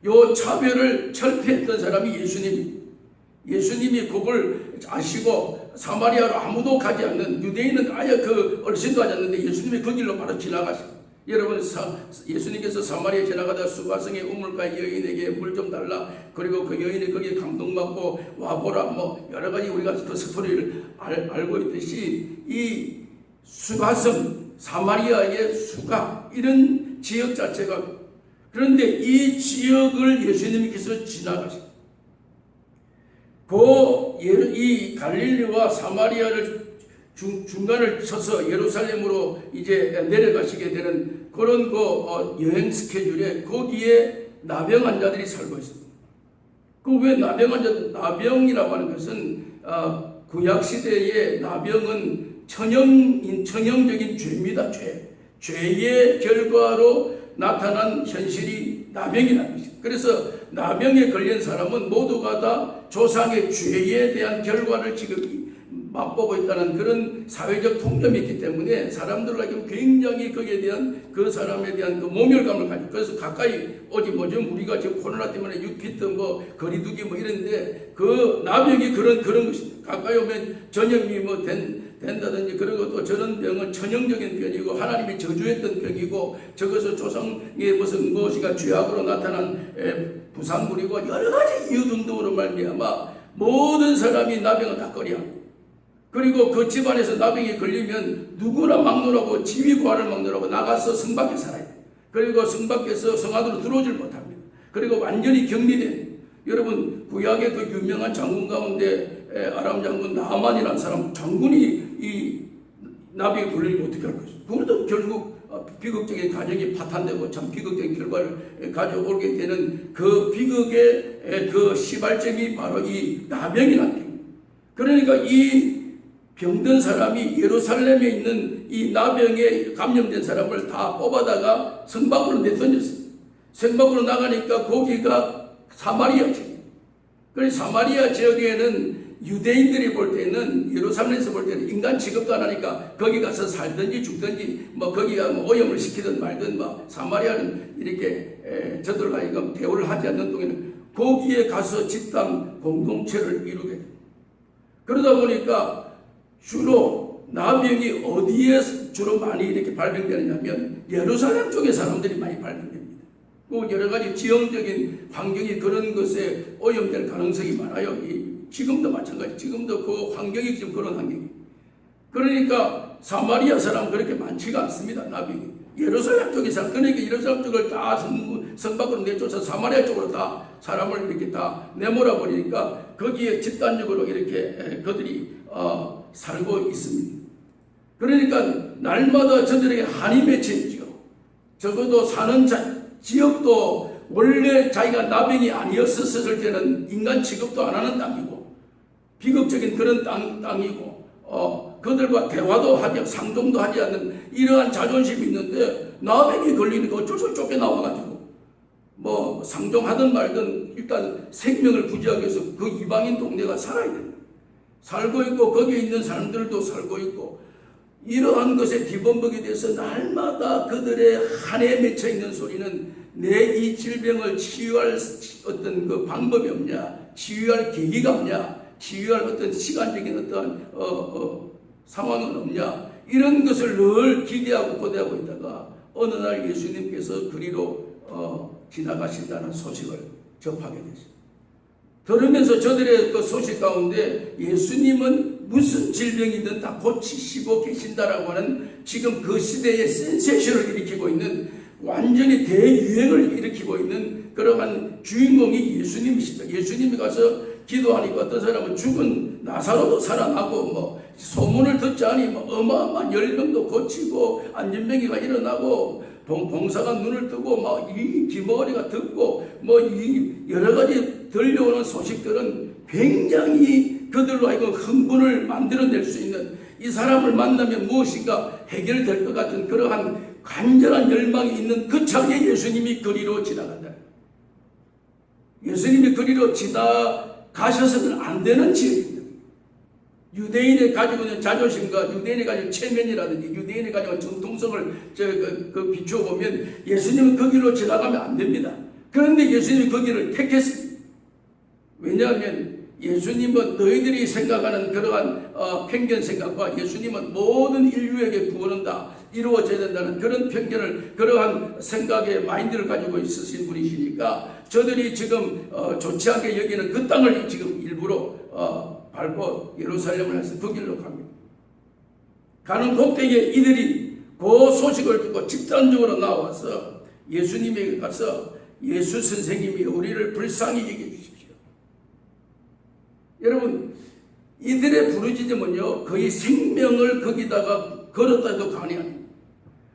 이 차별을 철폐했던 사람이 예수님이 그걸 아시고 사마리아로 아무도 가지 않는 유대인은 아예 그 얼씬도 하지 않는데 예수님이 그 길로 바로 지나가시고 여러분 예수님께서 사마리아에 지나가다 수가성의 우물가의 여인에게 물 좀 달라 그리고 그 여인이 거기에 감동받고 와보라 뭐 여러 가지 우리가 그 스토리를 알고 있듯이 이 수가성 사마리아의 수가 이런 지역 자체가 그런데 이 지역을 예수님께서 지나가십니다. 이 갈릴리와 사마리아를 중간을 쳐서 예루살렘으로 이제 내려가시게 되는 그런 여행 스케줄에 거기에 나병 환자들이 살고 있습니다. 그 왜 나병 환자들? 나병이라고 하는 것은 구약 시대의 나병은 천형적인 죄입니다. 죄의 결과로 나타난 현실이 나병이라는 것입니다. 그래서 나병에 걸린 사람은 모두가 다 조상의 죄에 대한 결과를 지금 맛보고 있다는 그런 사회적 통념이 있기 때문에 사람들에게 굉장히 거기에 대한 그 사람에 대한 그 모멸감을 가지고 그래서 가까이 오지 뭐좀 우리가 지금 코로나 때문에 6피트 뭐 거리두기 뭐 이런데 그 나병이 그런 것입니다. 가까이 오면 전염이 뭐 된다든지 그런 것도 저런 병은 천형적인 병이고 하나님이 저주했던 병이고 저것은 조상의 무엇이가 죄악으로 나타난 부산물이고 여러 가지 이유 등등으로 말미암아 모든 사람이 나병을 다 꺼려합니다. 그리고 그 집안에서 나병이 걸리면 누구나 막노라고 지휘관을 막노라고 나가서 성 밖에 살아야 돼요. 그리고 성 밖에서 성 안으로 들어오질 못합니다. 그리고 완전히 격리된 여러분 구약의 그 유명한 장군 가운데 아람 장군 나아만이라는 사람 장군이 이 나병에 걸리면 어떻게 할 것이죠? 그것도 결국 비극적인 가정이 파탄되고 참 비극적인 결과를 가져오게 되는 그 비극의 그 시발점이 바로 이 나병이라는 겁니다. 그러니까 이 병든 사람이 예루살렘에 있는 이 나병에 감염된 사람을 다 뽑아다가 성 밖으로 내던졌습니다. 성 밖으로 나가니까 거기가 사마리아 지역. 그래서 사마리아 지역에는 유대인들이 볼 때는 예루살렘에서 볼 때는 인간 취급도 안 하니까 거기 가서 살든지 죽든지 뭐 거기가 뭐 오염을 시키든 말든 뭐 사마리아는 이렇게 저들과 이거 대우를 하지 않는 동안에는 거기에 가서 집단 공동체를 이루게 됩니다. 그러다 보니까 주로 나병이 어디에 주로 많이 이렇게 발병되느냐면 예루살렘 쪽에 사람들이 많이 발병됩니다. 그 여러 가지 지형적인 환경이 그런 것에 오염될 가능성이 많아요. 지금도 마찬가지. 지금도 그 환경이 지금 그런 환경이. 그러니까 사마리아 사람 그렇게 많지가 않습니다. 나병이. 예루살렘 쪽에 사람, 그러니까 예루살렘 쪽을 다 성 밖으로 내쫓아 사마리아 쪽으로 다 사람을 이렇게 다 내몰아 버리니까 거기에 집단적으로 이렇게 그들이 살고 있습니다. 그러니까 날마다 저들에게 한이 맺혀 있죠. 적어도 사는 지역도 원래 자기가 나병이 아니었었을 때는 인간 취급도 안 하는 땅이고 비극적인 그런 땅이고 그들과 대화도 하지 상종도 하지 않는 이러한 자존심이 있는데 나병이 걸리니까 어쩔 수 없이 쫓겨나와가지고 뭐 상종하든 말든 일단 생명을 부지하기 위해서 그 이방인 동네가 살아야 됩니다. 살고 있고 거기에 있는 사람들도 살고 있고 이러한 것에 뒤범벅이 돼서 날마다 그들의 한에 맺혀 있는 소리는 내 이 질병을 치유할 어떤 그 방법이 없냐, 치유할 계기가 없냐, 치유할 어떤 시간적인 어떤 상황은 없냐, 이런 것을 늘 기대하고 고대하고 있다가 어느 날 예수님께서 그리로 지나가신다는 소식을 접하게 됐습니다. 들으면서 저들의 그 소식 가운데 예수님은 무슨 질병이든 다 고치시고 계신다라고 하는 지금 그 시대의 센세이션을 일으키고 있는 완전히 대유행을 일으키고 있는 그러한 주인공이 예수님이십니다. 예수님이 가서 기도하니까 어떤 사람은 죽은 나사로도 살아나고 뭐 소문을 듣자니 뭐 어마어마한 열병도 고치고 안전병이가 일어나고 봉사가 눈을 뜨고 막 이 귀머거리가 듣고 뭐 이 여러 가지 들려오는 소식들은 굉장히 그들로 하여금 흥분을 만들어낼 수 있는 이 사람을 만나면 무엇인가 해결될 것 같은 그러한 간절한 열망이 있는 그 차에 예수님이 거리로 지나간다. 예수님이 거리로 지나가셔서는 안 되는 지역입니다. 유대인이 가지고 있는 자존심과 유대인이 가지고 체면이라든지 유대인이 가지고 정통성을 비추어 보면 예수님은 그 길로 지나가면 안 됩니다. 그런데 예수님이 그 길을 택했습니다. 왜냐하면 예수님은 너희들이 생각하는 그러한 편견 생각과 예수님은 모든 인류에게 구원은 다 이루어져야 된다는 그런 편견을 그러한 생각의 마인드를 가지고 있으신 분이시니까 저들이 지금 좋지 않게 여기는 그 땅을 지금 일부러 밟고 예루살렘을 해서 그 길로 갑니다. 가는 꼭대기에 이들이 그 소식을 듣고 집단적으로 나와서 예수님에게 가서 예수 선생님이 우리를 불쌍히 여겨 주십시오. 여러분 이들의 부르짖음은요 거의 생명을 거기다가 걸었다 해도 과언이 아닙니다.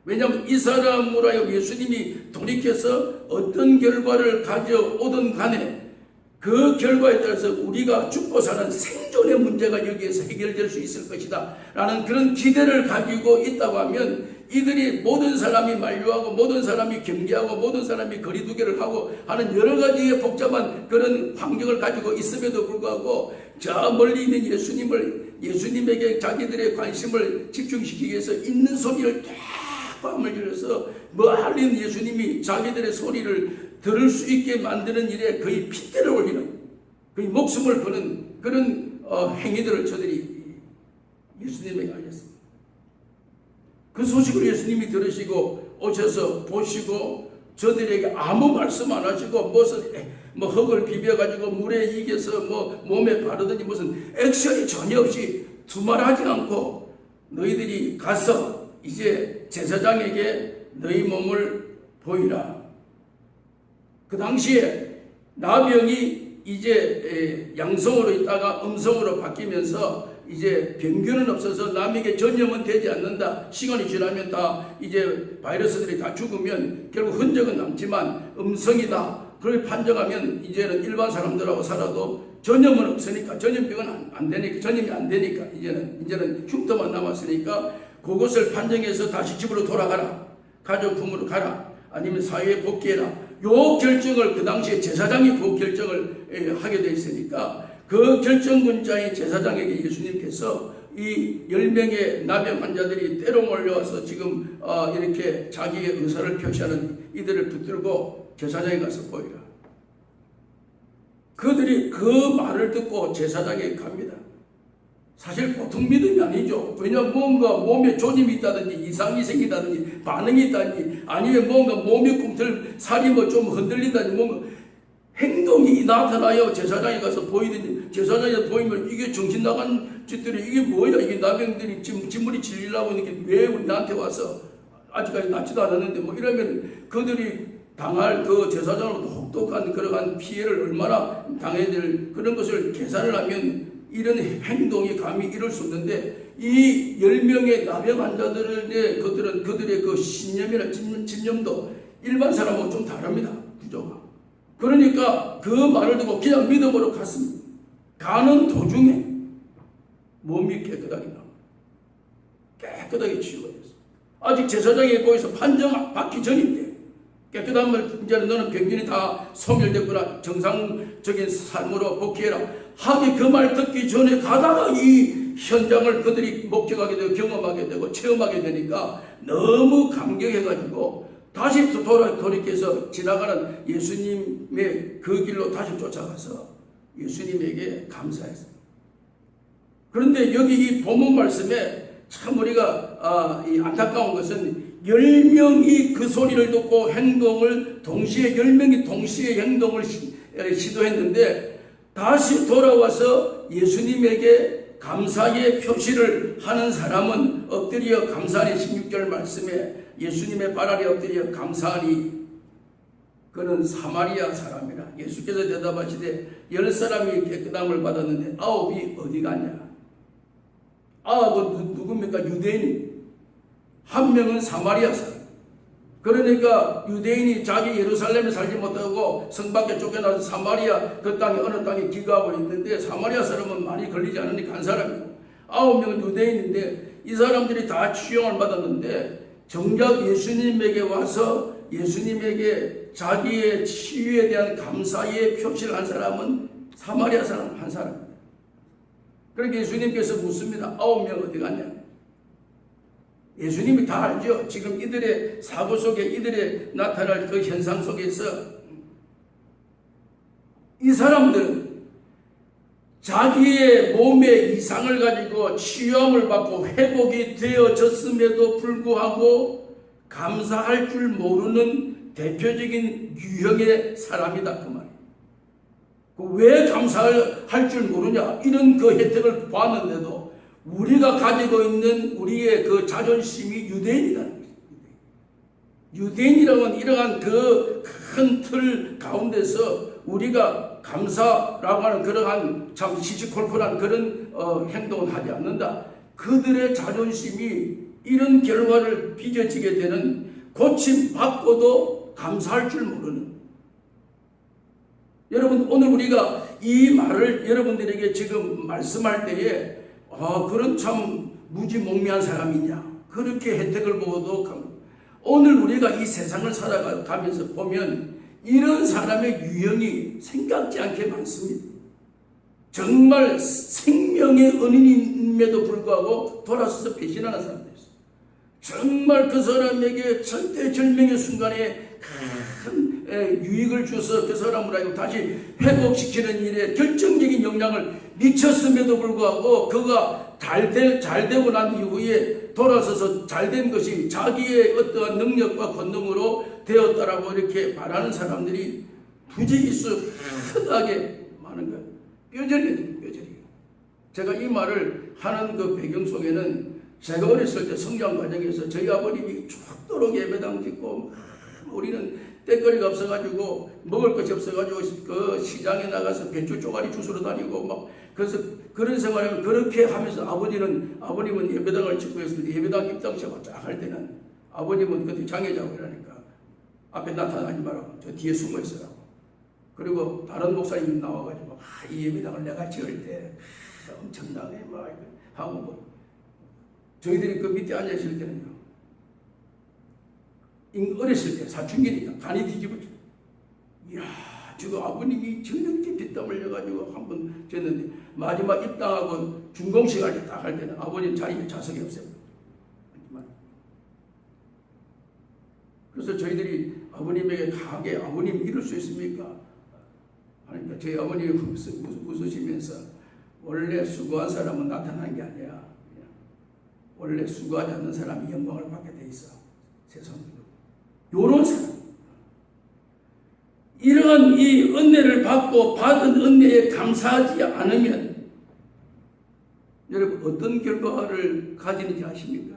왜냐하면 이 사람으로 하여 예수님이 돌이켜서 어떤 결과를 가져오든 간에 그 결과에 따라서 우리가 죽고 사는 생존의 문제가 여기에서 해결될 수 있을 것이다 라는 그런 기대를 가지고 있다고 하면 이들이 모든 사람이 만류하고 모든 사람이 경계하고 모든 사람이 거리두기를 하고 하는 여러 가지의 복잡한 그런 환경을 가지고 있음에도 불구하고 저 멀리 있는 예수님에게 자기들의 관심을 집중시키기 위해서 있는 소리를 쫙 밤을 들여서 멀리 있는 예수님이 자기들의 소리를 들을 수 있게 만드는 일에 거의 핏대를 올리는 거의 목숨을 거는 그런 행위들을 저들이 예수님에게 알렸습니다. 그 소식을 예수님이 들으시고 오셔서 보시고 저들에게 아무 말씀 안 하시고 무슨 뭐 흙을 비벼가지고 물에 이겨서 뭐 몸에 바르더니 무슨 액션이 전혀 없이 두말하지 않고 너희들이 가서 이제 제사장에게 너희 몸을 보이라. 그 당시에 나병이 이제 양성으로 있다가 음성으로 바뀌면서 이제 병균은 없어서 남에게 전염은 되지 않는다. 시간이 지나면 다 이제 바이러스들이 다 죽으면 결국 흔적은 남지만 음성이다. 그걸 판정하면 이제는 일반 사람들하고 살아도 전염은 없으니까 전염병은 안 되니까 전염이 안 되니까 이제는 흉터만 남았으니까 그것을 판정해서 다시 집으로 돌아가라. 가족 부모로 가라. 아니면 사회에 복귀해라. 요 결정을 그 당시에 제사장이 그 결정을 하게 돼 있으니까 그 결정권자인 제사장에게 예수님께서 이 10명의 나병 환자들이 때로 몰려와서 지금 이렇게 자기의 의사를 표시하는 이들을 붙들고 제사장에 가서 보이라. 그들이 그 말을 듣고 제사장에게 갑니다. 사실 보통 믿음이 아니죠. 왜냐하면 뭔가 몸에 조짐이 있다든지 이상이 생기다든지 반응이 있다든지 아니면 뭔가 몸이 꿈틀 살이 뭐 좀 흔들린다든지 뭔가 행동이 나타나요. 제사장에 가서 보이든지 제사장에 보이면 이게 정신 나간 짓들이 이게 뭐야, 이게 나병들이 지금 진물이 질리려고 이렇게 왜 우리 나한테 와서 아직까지 낫지도 않았는데 뭐 이러면 그들이 당할 그 제사장으로부터 혹독한 그러한 피해를 얼마나 당해야 될 그런 것을 계산을 하면 이런 행동이 감히 이룰 수 없는데 이 10명의 나병 환자들의 그들의 그 신념이나 집념도 일반 사람하고 좀 다릅니다. 구조가. 그러니까 그 말을 듣고 그냥 믿음으로 갔습니다. 가는 도중에 몸이 깨끗하게 나옵니다. 깨끗하게 치유가 됐어요. 아직 제사장에 거기서 판정 받기 전인데 깨끗한 말 이제는 너는 병균이 다 소멸됐구나 정상적인 삶으로 복귀해라 하기 그 말 듣기 전에 가다가 이 현장을 그들이 목격하게 되고 경험하게 되고 체험하게 되니까 너무 감격해가지고 다시 돌이켜서 지나가는 예수님의 그 길로 다시 쫓아가서 예수님에게 감사했습니다. 그런데 여기 이 본문 말씀에 참 우리가 이 안타까운 것은 10명이 그 소리를 듣고 행동을 동시에 10명이 동시에 행동을 시도했는데 다시 돌아와서 예수님에게 감사의 표시를 하는 사람은 엎드려 감사하니 16절 말씀에 예수님의 발 아래 엎드려 감사하니 그는 사마리아 사람이라. 예수께서 대답하시되 10사람이 깨끗함을 받았는데 9이 어디 갔냐? 9은 누굽니까? 유대인. 한 명은 사마리아 사람. 그러니까 유대인이 자기 예루살렘에 살지 못하고 성 밖에 쫓겨나서 사마리아 그 땅에 어느 땅에 기거하고 있는데 사마리아 사람은 많이 걸리지 않으니까 한 사람이고 9명은 유대인인데 이 사람들이 다 치유를 받았는데 정작 예수님에게 와서 예수님에게 자기의 치유에 대한 감사의 표시를 한 사람은 사마리아 사람 한 사람입니다. 그러니까 예수님께서 묻습니다. 9명 어디 갔냐? 예수님이 다 알죠. 지금 이들의 사고 속에 이들의 나타날 그 현상 속에서 이 사람들은 자기의 몸의 이상을 가지고 치유함을 받고 회복이 되어졌음에도 불구하고 감사할 줄 모르는 대표적인 유형의 사람이다 그 말이에요. 왜 감사할 줄 모르냐? 이런 그 혜택을 보았는데도 우리가 가지고 있는 우리의 그 자존심이 유대인이라는 거죠. 유대인이라는 건 이러한 그 큰 틀 가운데서 우리가 감사라고 하는 그러한 참 시시콜콜한 그런 행동을 하지 않는다. 그들의 자존심이 이런 결과를 빚어지게 되는 고침 받고도 감사할 줄 모르는. 여러분 오늘 우리가 이 말을 여러분들에게 지금 말씀할 때에 그런 참 무지몽매한 사람이냐 그렇게 혜택을 보고도 오늘 우리가 이 세상을 살아가면서 보면 이런 사람의 유형이 생각지 않게 많습니다. 정말 생명의 은인임에도 불구하고 돌아서서 배신하는 사람도 있어요. 정말 그 사람에게 절대절명의 순간에 큰 유익을 줘서 그 사람을 하여금 다시 회복시키는 일에 결정적인 영향을 미쳤음에도 불구하고 그가 잘되고 난 이후에 돌아서서 잘된 것이 자기의 어떠한 능력과 권능으로 되었다라고 이렇게 말하는 사람들이 부지기수 흔하게 많은 거예요. 뼈저리게. 제가 이 말을 하는 그 배경 속에는 제가 어렸을 때 성장 과정에서 저희 아버님이 죽도록 예배당 짓고 우리는 떼거리가 없어가지고 먹을 것이 없어가지고 그 시장에 나가서 배추 쪼가리 주스러 다니고 막 그래서 그런 생활을 그렇게 하면서 아버님은 예배당을 짓고 있었는데 예배당 입당시하고 쫙 할 때는 아버님은 그때 장애자고 이러니까 앞에 나타나지 말라고 저 뒤에 숨어 있으라고. 그리고 다른 목사님이 나와가지고 이 예배당을 내가 지을 때 엄청나게 막 하고 뭐 저희들이 그 밑에 앉아 있을 때는요. 어렸을 때 사춘기니까 간이 뒤집어져. 이야, 지금 아버님이 저렇게 빗땀 흘려가지고 한번 졌는데 마지막 입당하고 준공식을 딱 할 때는 아버님 자리에 좌석이 없어요. 그래서 저희들이 아버님에게 강하게 아버님 이럴 수 있습니까? 하니까 저희 아버님이 웃으시면서 원래 수고한 사람은 나타나는 게 아니야. 원래 수고하지 않는 사람이 영광을 받게 돼 있어. 세상으로. 요런 사람. 이러한 이 은혜를 받고 받은 은혜에 감사하지 않으면 여러분 어떤 결과를 가지는지 아십니까?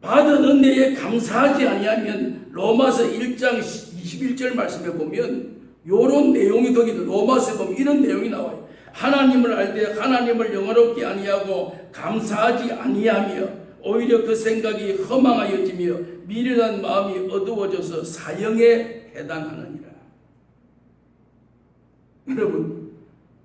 받은 은혜에 감사하지 아니하면 로마서 1장 21절 말씀에 보면 요런 내용이 거기도 로마서에 보면 이런 내용이 나와요. 하나님을 알 때 하나님을 영화롭게 아니하고 감사하지 아니하며 오히려 그 생각이 허망하여지며 미련한 마음이 어두워져서 사형에 해당하느니라. 여러분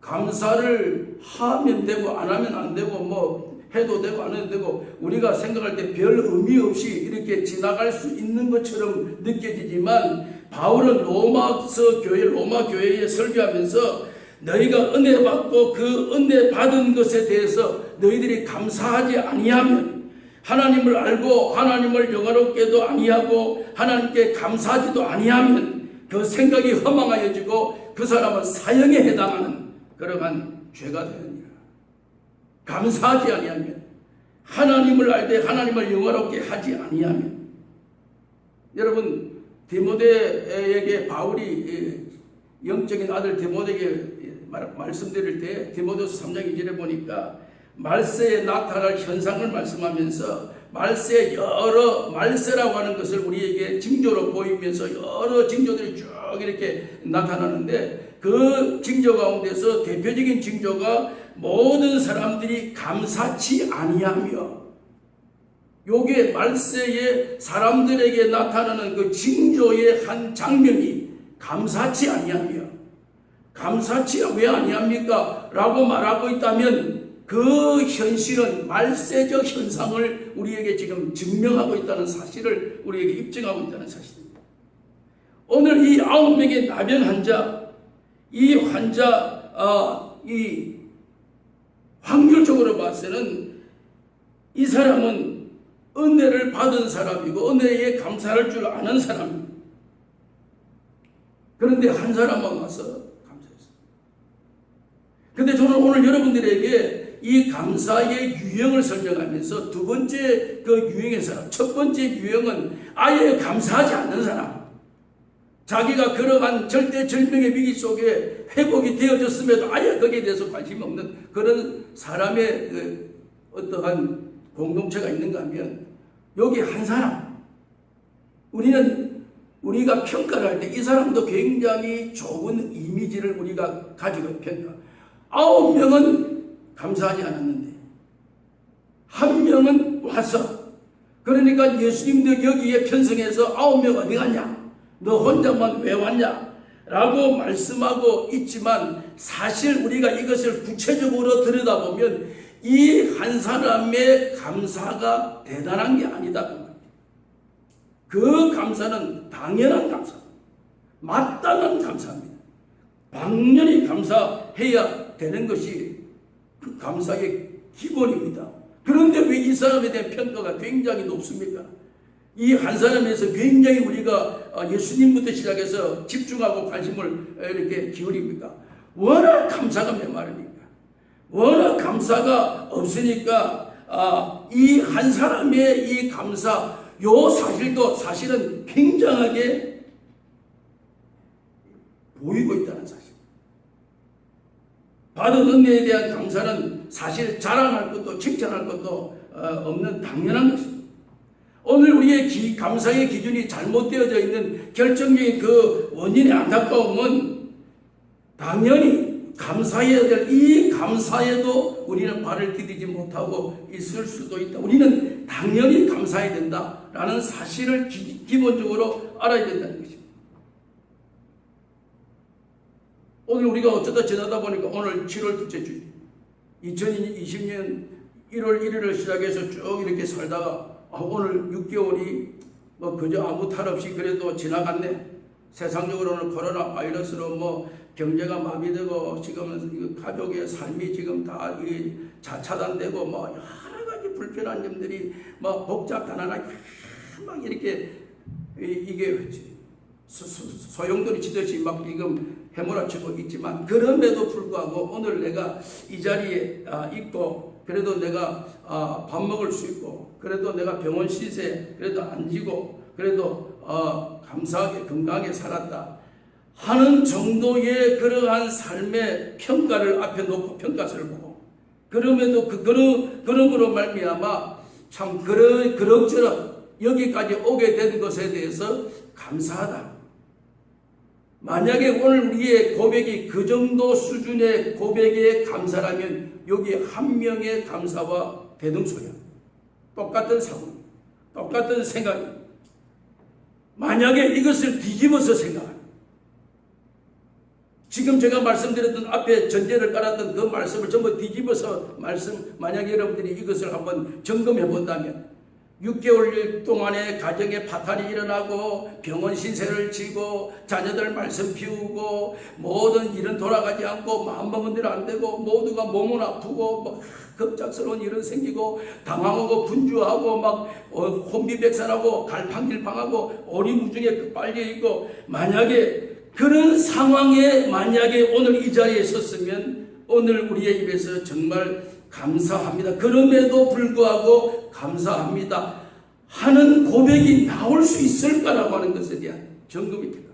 감사를 하면 되고 안 하면 안 되고 뭐 해도 되고 안 해도 되고 우리가 생각할 때 별 의미 없이 이렇게 지나갈 수 있는 것처럼 느껴지지만 바울은 로마 교회에 설교하면서 너희가 은혜 받고 그 은혜 받은 것에 대해서 너희들이 감사하지 아니하면 하나님을 알고 하나님을 영화롭게도 아니하고 하나님께 감사하지도 아니하면 그 생각이 허망하여지고 그 사람은 사형에 해당하는 그러한 죄가 되느니라. 감사하지 아니하면 하나님을 알 때 하나님을 영화롭게 하지 아니하면 여러분 디모데에게 바울이 영적인 아들 디모데에게 말씀드릴 때 디모데서 3장 2절에 보니까 말세에 나타날 현상을 말씀하면서 말세라고 하는 것을 우리에게 징조로 보이면서 여러 징조들이 쭉 이렇게 나타나는데 그 징조 가운데서 대표적인 징조가 모든 사람들이 감사치 아니하며 요게 말세에 사람들에게 나타나는 그 징조의 한 장면이 감사치 아니하며 감사치 왜 아니합니까? 라고 말하고 있다면 그 현실은 말세적 현상을 우리에게 지금 증명하고 있다는 사실을 우리에게 입증하고 있다는 사실입니다. 오늘 이 9명의 나병 환자, 이 환자, 이 확률적으로 봐서는 이 사람은 은혜를 받은 사람이고 은혜에 감사할 줄 아는 사람입니다. 그런데 한 사람만 와서 감사했어요. 근데 저는 오늘 여러분들에게 이 감사의 유형을 설명하면서 두 번째 그 유형의 사람, 첫 번째 유형은 아예 감사하지 않는 사람. 자기가 걸어간 절대절명의 위기 속에 회복이 되어졌음에도 아예 거기에 대해서 관심 없는 그런 사람의 그 어떠한 공동체가 있는가 하면 여기 한 사람, 우리가 평가를 할 때 이 사람도 굉장히 좋은 이미지를 우리가 가지고 평가. 9명은 감사하지 않았는데 한 명은 와서 그러니까 예수님도 여기에 편성해서 9명 어디 갔냐? 너 혼자만 왜 왔냐? 라고 말씀하고 있지만 사실 우리가 이것을 구체적으로 들여다보면 이 한 사람의 감사가 대단한 게 아니다. 그 감사는 당연한 감사, 마땅한 감사입니다. 당연히 감사해야 되는 것이 그 감사의 기본입니다. 그런데 왜 이 사람에 대한 평가가 굉장히 높습니까? 이 한 사람에서 굉장히 우리가 예수님부터 시작해서 집중하고 관심을 이렇게 기울입니까? 워낙 감사가 메마릅니까? 워낙 감사가 없으니까 이 한 사람의 이 감사, 요 사실도 사실은 굉장하게 보이고 있다는 사실. 받은 은혜에 대한 감사는 사실 자랑할 것도 칭찬할 것도 없는 당연한 것입니다. 오늘 우리의 감사의 기준이 잘못되어져 있는 결정적인 그 원인의 안타까움은 당연히 감사해야 될 이 감사에도 우리는 발을 디디지 못하고 있을 수도 있다. 우리는 당연히 감사해야 된다라는 사실을 기본적으로 알아야 된다는 것입니다. 오늘 우리가 어쩌다 지나다 보니까 오늘 7월 둘째 주 2020년 1월 1일을 시작해서 쭉 이렇게 살다가 오늘 6개월이 뭐 그저 아무 탈 없이 그래도 지나갔네. 세상적으로는 코로나 바이러스로 뭐 경제가 마비되고 지금은 가족의 삶이 지금 다 차단되고 뭐 여러 가지 불편한 점들이 뭐 복잡단안하게 막 이렇게 이게 소용돌이 치듯이 막 지금 해몰아치고 있지만 그럼에도 불구하고 오늘 내가 이 자리에 있고 그래도 내가 밥 먹을 수 있고 그래도 내가 병원 시세 그래도 안 지고 그래도 감사하게 건강하게 살았다 하는 정도의 그러한 삶의 평가를 앞에 놓고 평가서를 보고 그럼에도 그러므로 말미암아 참 그럭저럭 여기까지 오게 된 것에 대해서 감사하다. 만약에 오늘 우리의 고백이 그 정도 수준의 고백에 감사라면 여기 한 명의 감사와 대등소야. 똑같은 사고, 똑같은 생각이. 만약에 이것을 뒤집어서 생각하면 지금 제가 말씀드렸던 앞에 전제를 깔았던 그 말씀을 전부 뒤집어서 만약에 여러분들이 이것을 한번 점검해 본다면 6개월 동안에 가정에 파탄이 일어나고 병원 신세를 지고 자녀들 말씀 피우고 모든 일은 돌아가지 않고 마음먹은 대로 안 되고 모두가 몸은 아프고 막 급작스러운 일은 생기고 당황하고 분주하고 막 혼비백산하고 갈팡질팡하고 오리무중에 빨려있고 만약에 그런 상황에 만약에 오늘 이 자리에 섰으면 오늘 우리의 입에서 정말 감사합니다. 그럼에도 불구하고 감사합니다 하는 고백이 나올 수 있을까라고 하는 것에 대한 점검입니다.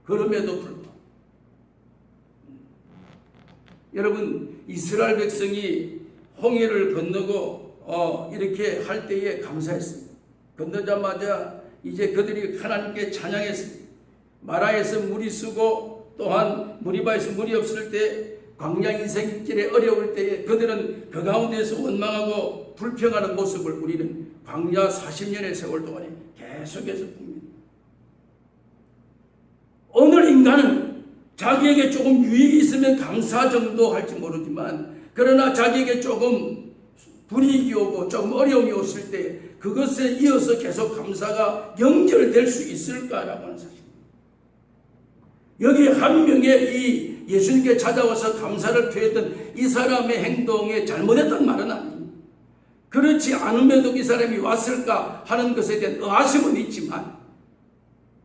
그럼에도 불구하고 여러분 이스라엘 백성이 홍해를 건너고 이렇게 할 때에 감사했습니다. 건너자마자 이제 그들이 하나님께 찬양했습니다. 마라에서 물이 쓰고 또한 무리바에서 물이 없을 때 광야 인생길에 어려울 때에 그들은 그 가운데서 원망하고 불평하는 모습을 우리는 광야 40년의 세월 동안에 계속해서 봅니다. 오늘 인간은 자기에게 조금 유익이 있으면 감사 정도 할지 모르지만 그러나 자기에게 조금 불이익이 오고 조금 어려움이 왔을 때 그것에 이어서 계속 감사가 연결될 수 있을까라고 하는 사실. 여기 한 명의 이 예수님께 찾아와서 감사를 표했던 이 사람의 행동에 잘못했던 말은 아닙니다. 그렇지 않음에도 이 사람이 왔을까 하는 것에 대한 의아심은 있지만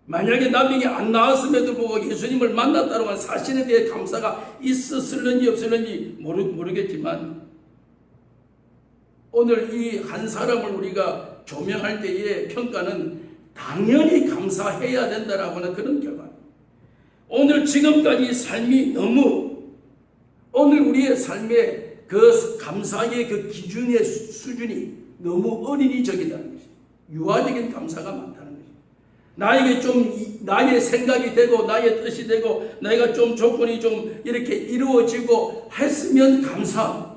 만약에 나병이 안 나왔음에도 불구하고 예수님을 만났다고 하는 사실에 대해 감사가 있었을는지 없었는지 모르겠지만 오늘 이 한 사람을 우리가 조명할 때의 평가는 당연히 감사해야 된다라고 하는 그런 결과입니다. 오늘 지금까지 삶이 너무 오늘 우리의 삶의 그 감사의 그 기준의 수준이 너무 어린이적이라는 것이 유아적인 감사가 많다는 것이 나에게 좀 나의 생각이 되고 나의 뜻이 되고 내가 좀 조건이 좀 이렇게 이루어지고 했으면 감사하고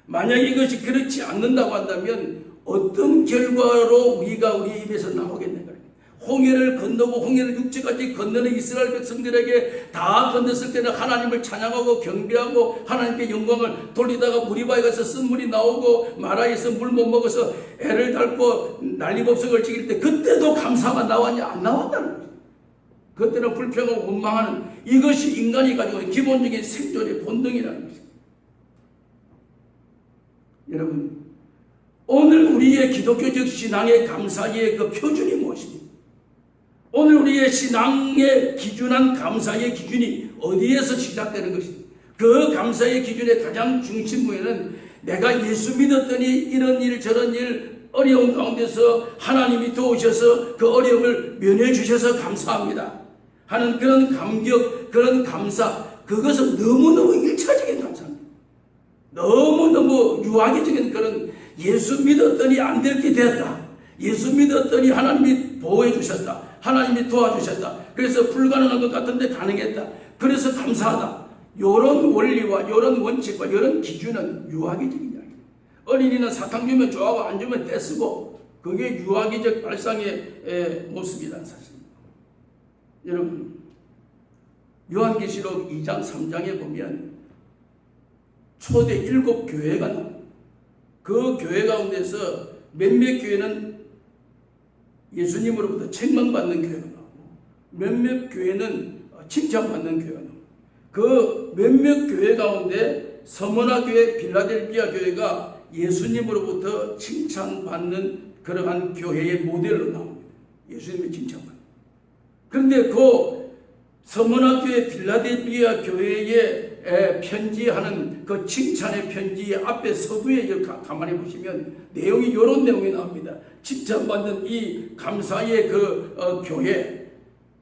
만약에 이것이 그렇지 않는다고 한다면 어떤 결과로 우리가 우리 입에서 나오겠는가? 홍해를 건너고 홍해를 육지까지 건너는 이스라엘 백성들에게 다 건넜을 때는 하나님을 찬양하고 경배하고 하나님께 영광을 돌리다가 무리바에 가서 쓴물이 나오고 마라에서 물 못 먹어서 애를 닳고 난리법석을 지킬 때 그때도 감사가 나왔냐? 안 나왔다는 거예요. 그때는 불평하고 원망하는 이것이 인간이 가지고 있는 기본적인 생존의 본능이라는 것입니다. 여러분 오늘 우리의 기독교적 신앙의 감사의 그 표준이 무엇입니까? 오늘 우리의 신앙의 기준한 감사의 기준이 어디에서 시작되는 것입니까? 그 감사의 기준의 가장 중심부에는 내가 예수 믿었더니 이런 일 저런 일 어려운 가운데서 하나님이 도우셔서 그 어려움을 면해 주셔서 감사합니다 하는 그런 감격 그런 감사 그것은 너무너무 일차적인 감사입니다. 너무너무 유아기적인 그런 예수 믿었더니 안 될 게 되었다. 예수 믿었더니 하나님이 보호해 주셨다. 하나님이 도와주셨다. 그래서 불가능한 것 같은데 가능했다. 그래서 감사하다. 이런 원리와 이런 원칙과 이런 기준은 유아기적인 이야기입니다. 어린이는 사탕 주면 좋아하고 안 주면 떼쓰고 그게 유아기적 발상의 모습이라는 사실입니다. 여러분 요한계시록 2장 3장에 보면 초대 7교회가 나옵니다. 그 교회 가운데서 몇몇 교회는 예수님으로부터 책망받는 교회가 나오고 몇몇 교회는 칭찬받는 교회가 나오고 그 몇몇 교회 가운데 서머나 교회, 빌라델비아 교회가 예수님으로부터 칭찬받는 그러한 교회의 모델로 나옵니다. 예수님의 칭찬받는. 그런데 그 서문학교의 필라델피아 교회에 편지하는 그 칭찬의 편지 앞에 서두에 가만히 보시면 내용이 이런 내용이 나옵니다. 칭찬받는 이 감사의 교회,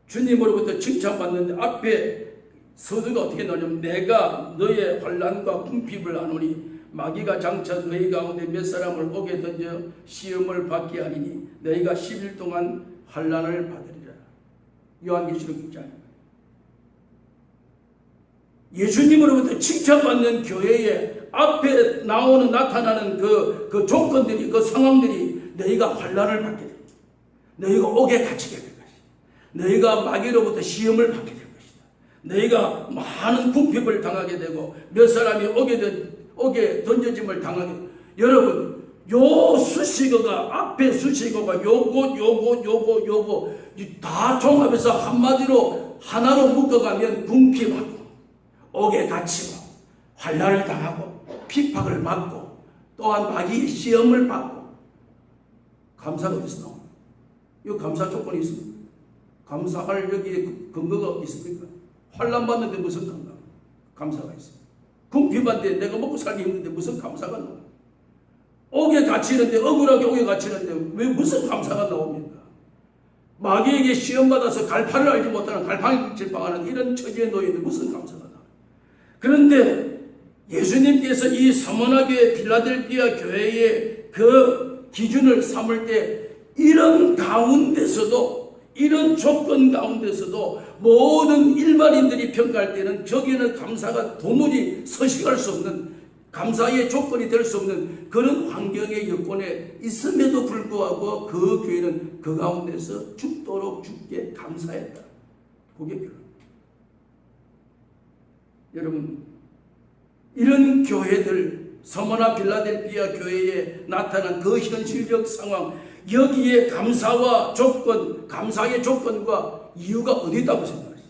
주님으로부터 칭찬받는 앞에 서두가 어떻게 나오냐면, 내가 너의 환난과 궁핍을 아노니 마귀가 장차 너희 가운데 몇 사람을 오게 던져 시험을 받게 하리니 너희가 10일 동안 환난을 받으리라. 요한계시록 6장. 예수님으로부터 칭찬받는 교회에 앞에 나타나는 그 조건들이, 그 상황들이 너희가 환난을 받게 됩니다. 너희가 옥에 갇히게 될 것이다. 너희가 마귀로부터 시험을 받게 될 것이다. 너희가 많은 궁핍을 당하게 되고 몇 사람이 옥에 던져짐을 당하게 됩니다. 여러분, 요 수식어가, 앞에 수식어가 요거 다 종합해서 한마디로 하나로 묶어가면 궁핍하고 옥에 갇히고 환난을 당하고 핍박을 받고 또한 마귀의 시험을 받고. 감사가 어디서 나옵니까? 이 감사 조건이 있습니까? 감사할 여기에 근거가 있습니까? 환난 받는데 무슨 감사가 있습니까? 궁핍한데 내가 먹고 살기 힘든데 무슨 감사가 나옵니까? 옥에 갇히는데, 억울하게 옥에 갇히는데 왜 무슨 감사가 나옵니까? 마귀에게 시험받아서 갈파를 알지 못하는 갈팡질팡하는 이런 처지에 놓여있는데 무슨 감사가 나옵니까? 그런데 예수님께서 이 서문학교의 필라델피아 교회의 그 기준을 삼을 때 이런 가운데서도, 이런 조건 가운데서도 모든 일반인들이 평가할 때는 저기는 감사가 도무지 서식할 수 없는, 감사의 조건이 될 수 없는 그런 환경의 여건에 있음에도 불구하고 그 교회는 그 가운데서 죽도록 죽게 감사했다. 그게 결론. 여러분, 이런 교회들, 서머나 필라델피아 교회에 나타난 그 현실적 상황, 여기에 감사와 조건, 감사의 조건과 이유가 어디 있다고 생각하십니까?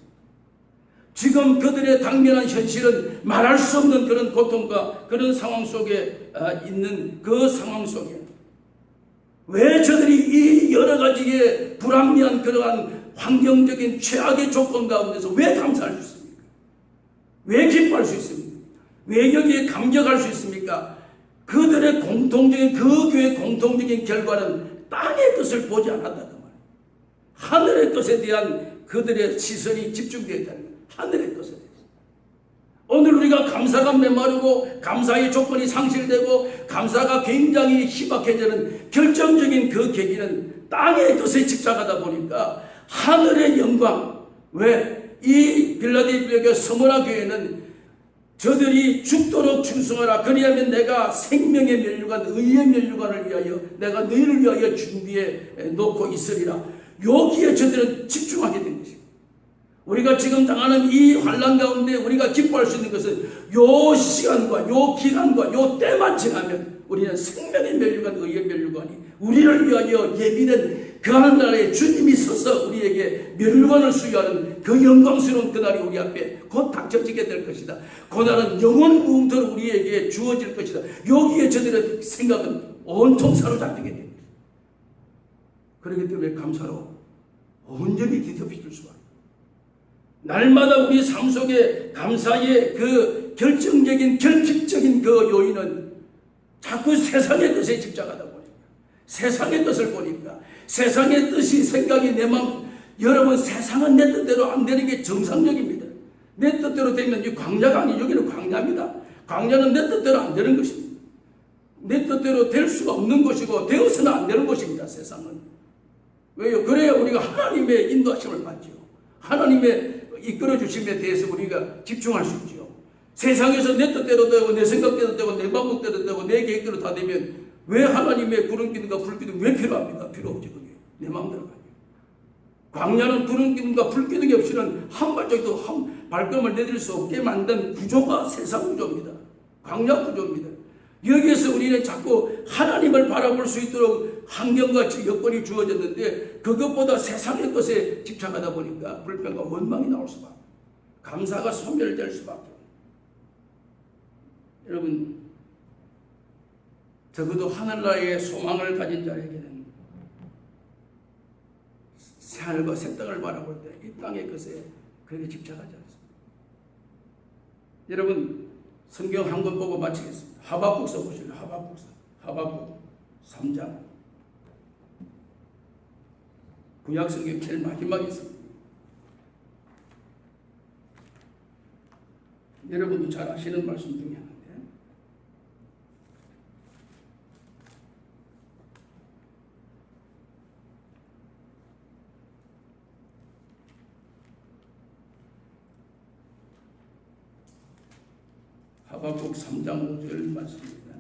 지금 그들의 당면한 현실은 말할 수 없는 그런 고통과 그런 상황 속에 있는 그 상황 속에 왜 저들이 이 여러 가지의 불합리한 그러한 환경적인 최악의 조건 가운데서 왜 감사할 수 있습니까? 왜 기뻐할 수 있습니까? 왜 여기에 감격할 수 있습니까? 그들의 공통적인, 그 교회의 공통적인 결과는 땅의 것을 보지 않았다는 말이에요. 하늘의 것에 대한 그들의 시선이 집중되어 있다는 거예요. 하늘의 것에 대해서. 오늘 우리가 감사가 메마르고 감사의 조건이 상실되고 감사가 굉장히 희박해지는 결정적인 그 계기는 땅의 것에 집착하다 보니까 하늘의 영광, 왜 이 필라델피아 서머나 교회는 저들이 죽도록 충성하라, 그리하면 내가 생명의 면류관, 의의 면류관을 위하여 내가 너희를 위하여 준비해 놓고 있으리라. 여기에 저들은 집중하게 된 것입니다. 우리가 지금 당하는 이 환난 가운데 우리가 기뻐할 수 있는 것은 요 시간과 요 기간과 요 때만 지나면 우리는 생명의 면류관, 의의 면류관이 우리를 위하여 예비된 그 하늘나라에 주님이 서서 우리에게 면류관을 수여하는 그 영광스러운 그날이 우리 앞에 곧 닥쳐지게 될 것이다. 그날은 영원 무궁토록 우리에게 주어질 것이다. 여기에 저들의 생각은 온통 사로잡히게 됩니다. 그렇기 때문에 감사로 온전히 뒤덮여질 수밖에. 날마다 우리 삶 속에 감사의 그 결정적인, 결핍적인 그 요인은 자꾸 세상의 뜻에 집착하다 보니까, 세상의 뜻을 보니까, 세상의 뜻이, 생각이 내 마음, 여러분, 세상은 내 뜻대로 안 되는 게 정상적입니다. 내 뜻대로 되면 이 광야가 아니, 여기는 광야입니다. 광야는 내 뜻대로 안 되는 것입니다. 내 뜻대로 될 수가 없는 것이고 되어서는 안 되는 것입니다. 세상은. 왜요? 그래야 우리가 하나님의 인도하심을 받죠. 하나님의 이끌어 주심에 대해서 우리가 집중할 수 있죠. 세상에서 내 뜻대로 되고 내 생각대로 되고 내 방법대로 되고 내 계획대로 다 되면 왜 하나님의 구름 기둥과 불 기둥 왜 필요합니까? 필요 없죠. 그게 내 마음대로 가요. 광야는 구름 기둥과 불 기둥이 없이는 한 발짝도 한 발걸음을 내딜 수 없게 만든 구조가 세상 구조입니다. 광야 구조입니다. 여기에서 우리는 자꾸 하나님을 바라볼 수 있도록 환경과 여건이 주어졌는데 그것보다 세상의 것에 집착하다 보니까 불평과 원망이 나올 수밖에, 감사가 소멸될 수밖에. 여러분, 적어도 하늘나라의 소망을 가진 자에게는 새하늘과 새 땅을 바라볼 때 이 땅의 것에 그렇게 집착하지 않습니다. 여러분 성경 한 권 보고 마치겠습니다. 하박국서 보실래요? 하박국 3장. 구약 성경 제일 마지막에 있습니다. 여러분도 잘 아시는 말씀 중에 하나인데 하박국 3장 5절 말씀입니다.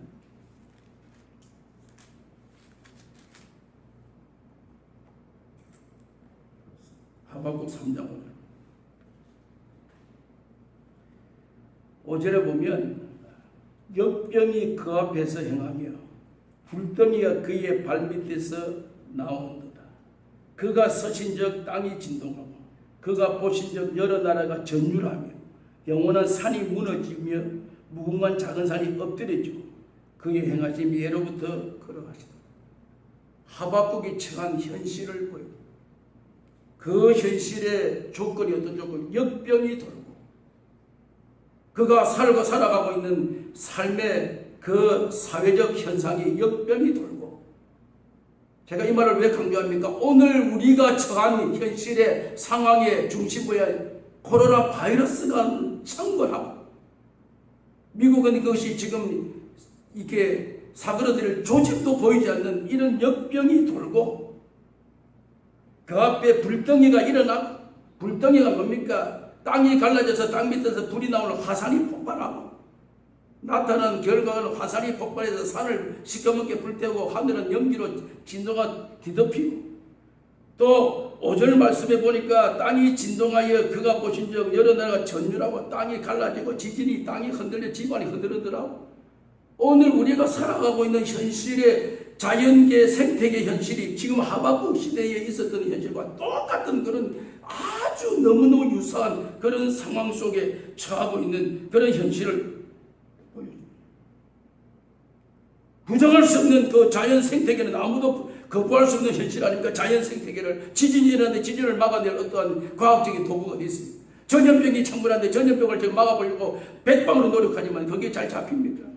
하박국 3장 5절에 보면 역병이 그 앞에서 행하며 불덩이가 그의 발밑에서 나오는도다. 그가 서신적 땅이 진동하고 그가 보신적 여러 나라가 전율하며 영원한 산이 무너지며 무궁한 작은 산이 엎드려지고 그의 행하심이 예로부터 걸어가시다. 하박국이 처한 현실을 보여요. 그 현실의 조건이 어떤 조건? 역병이 돌고 그가 살고 살아가고 있는 삶의 그 사회적 현상이 역병이 돌고 제가 이 말을 왜 강조합니까? 오늘 우리가 처한 현실의 상황의 중심부에 코로나 바이러스가 창궐하고 미국은 그것이 지금 이게 사그러들 조짐도 보이지 않는 이런 역병이 돌고 그 앞에 불덩이가 일어나고 불덩이가 뭡니까? 땅이 갈라져서 땅 밑에서 불이 나오는 화산이 폭발하고 나타난 결과는 화산이 폭발해서 산을 시커멓게 불태우고 하늘은 연기로 진동가 뒤덮이고 또 5절 말씀에 보니까 땅이 진동하여 그가 보신 적 여러 나라가 전율하고 땅이 갈라지고 지진이 땅이 흔들려 집안이 흔들리더라고. 오늘 우리가 살아가고 있는 현실의 자연계 생태계 현실이 지금 하박국 시대에 있었던 현실과 똑같은 그런 아주 너무너무 유사한 그런 상황 속에 처하고 있는 그런 현실을 보여줍니다. 부정할 수 없는 그 자연 생태계는 아무도 거부할 수 없는 현실 아닙니까? 자연 생태계를 지진이 일어나는데 지진을 막아낼 어떠한 과학적인 도구가 어디 있습니까? 전염병이 창궐하는데 전염병을 지금 막아보려고 백방으로 노력하지만 거기에 잘 잡힙니까?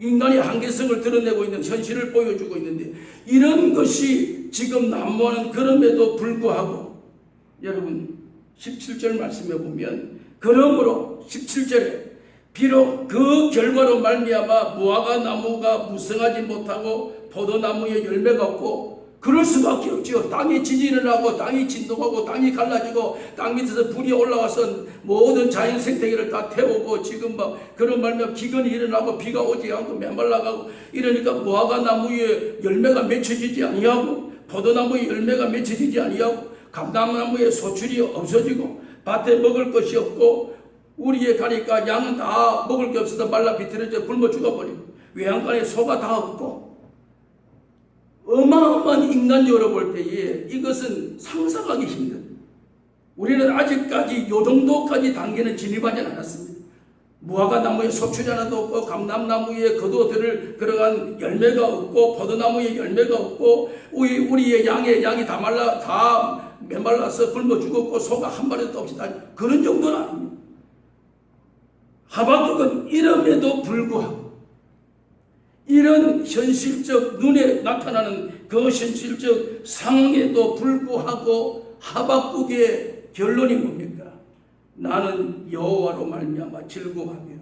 인간이 한계성을 드러내고 있는 현실을 보여주고 있는데 이런 것이 지금 난무하는 그럼에도 불구하고 여러분 17절 말씀에 보면 그러므로 17절에 비록 그 결과로 말미암아 무화과 나무가 무성하지 못하고 포도나무에 열매가 없고 그럴 수밖에 없지요. 땅이 지진을 하고 땅이 진동하고 땅이 갈라지고 땅 밑에서 불이 올라와서 모든 자연 생태계를 다 태우고 지금 막 그런 말면 기근이 일어나고 비가 오지 않고 메말라가고 이러니까 무화과 나무에 열매가 맺혀지지 아니하고 포도나무에 열매가 맺혀지지 아니하고 감나무에 소출이 없어지고 밭에 먹을 것이 없고 우리에 가니까 양은 다 먹을 게 없어서 말라 비틀어져 굶어 죽어버리고 외양간에 소가 다 없고 어마어마한 인간적으로 볼 때에 이것은 상상하기 힘든 우리는 아직까지 요 정도까지 단계는 진입하지 않았습니다. 무화과 나무에 소출이 하나도 없고 감람나무에 거두어들을 들어간 열매가 없고 포도나무에 열매가 없고 우리의 양이 다 메말라서 굶어 죽었고 소가 한 마리도 없이 다 그런 정도는 아닙니다. 하박국은 이름에도 불구하고 이런 현실적 눈에 나타나는 그 현실적 상황에도 불구하고 하박국의 결론이 뭡니까? 나는 여호와로 말미암아 즐거워하며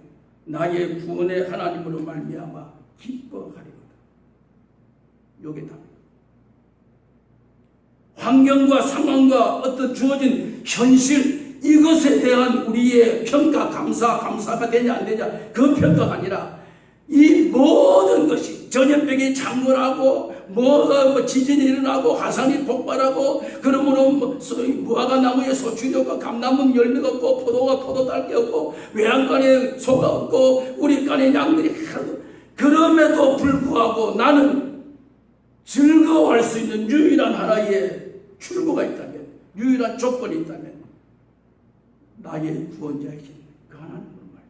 나의 구원의 하나님으로 말미암아 기뻐하리로다. 요게 답입니다. 환경과 상황과 어떤 주어진 현실 이것에 대한 우리의 평가 감사가 되냐 안 되냐 그 평가가 아니라 이 모든 것이 전염병이 창궐하고 지진이 일어나고 화산이 폭발하고 그러므로 무화과 나무에 소출이 없고 감나무 열매가 없고 포도가 포도 딸 게 없고 외양간에 소가 없고 우리 간에 양들이 하나도 그럼에도 불구하고 나는 즐거워할 수 있는 유일한 하나의 출구가 있다면 유일한 조건이 있다면 나의 구원자이신 그 하나님으로 말입니다.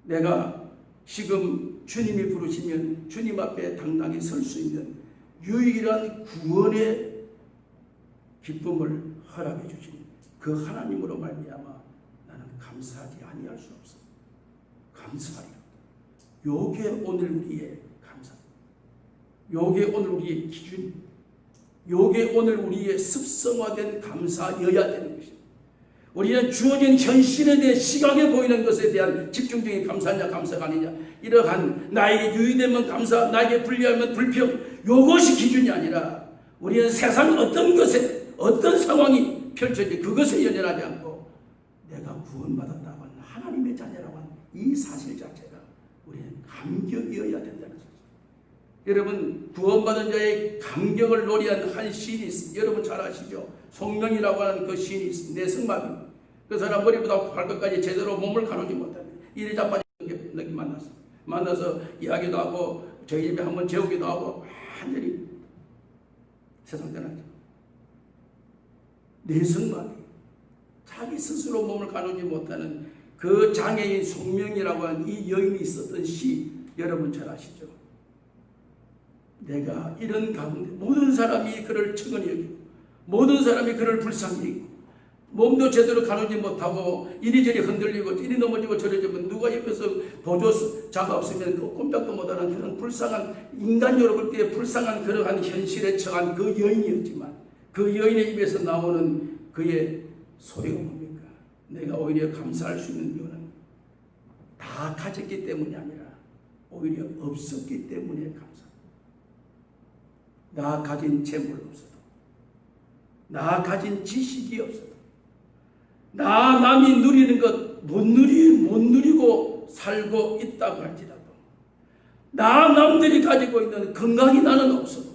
내가 지금 주님이 부르시면 주님 앞에 당당히 설 수 있는 유일한 구원의 기쁨을 허락해 주신 그 그 하나님으로 말미암아 나는 감사하지 아니할 수 없어. 감사하리라. 요게 오늘 우리의 감사. 요게 오늘 우리의 기준. 요게 오늘 우리의 습성화된 감사여야 되는 것입니다. 우리는 주어진 현실에 대해 시각에 보이는 것에 대한 집중적인 감사냐 감사가 아니냐, 이러한 나에게 유의되면 감사, 나에게 불리하면 불평, 요것이 기준이 아니라 우리는 세상 어떤 것에 어떤 상황이 펼쳐지 그것에 연연하지 않고 내가 구원받았다고 하는 하나님의 자녀라고 하는 이 사실 자체가 우리는 감격이어야 된다는 것입니다. 여러분, 구원받은 자의 감격을 노래한 한 시인이 있습니다. 여러분 잘 아시죠? 송명이라고 하는 그 시인이 있습니다. 내성마비. 그 사람 머리부터 발끝까지 제대로 몸을 가누지 못합니다. 일이 자빠진 게 만났어. 만나서 이야기도 하고 저희 집에 한번 재우기도 하고 완전히 세상 떠났죠. 내성마비. 자기 스스로 몸을 가누지 못하는 그 장애인 송명이라고 하는 이 여인이 있었던 시, 여러분 잘 아시죠? 내가 이런 가운데 모든 사람이 그를 측은히 여기고 모든 사람이 그를 불쌍히 여기고 몸도 제대로 가누지 못하고 이리저리 흔들리고 이리 넘어지고 저리 지면 누가 옆에서 보조자가 없으면 그 꼼짝도 못하는 그런 불쌍한, 인간적으로 볼 때 불쌍한 그러한 현실에 처한 그 여인이었지만 그 여인의 입에서 나오는 그의 소리가 뭡니까? 내가 오히려 감사할 수 있는 이유는 다 가졌기 때문이 아니라 오히려 없었기 때문에 감사. 나 가진 재물 없어도, 나 가진 지식이 없어도, 나 남이 누리는 것 못 누리고 살고 있다고 할지라도, 나 남들이 가지고 있는 건강이 나는 없어도,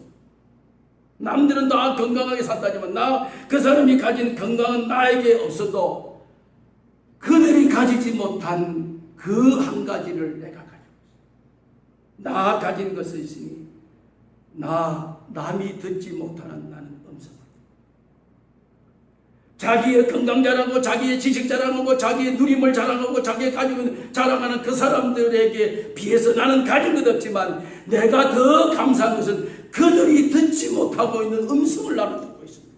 남들은 다 건강하게 산다지만 나 그 사람이 가진 건강은 나에게 없어도 그들이 가지지 못한 그 한 가지를 내가 가지고 있어. 나 가진 것이 있으니 남이 듣지 못하는 나는 음성. 자기의 건강 자랑하고 자기의 지식 자랑하고 자기의 누림을 자랑하고 자기의 가지고 자랑하는 그 사람들에게 비해서 나는 가진 것 없지만 내가 더 감사한 것은 그들이 듣지 못하고 있는 음성을 나는 듣고 있습니다.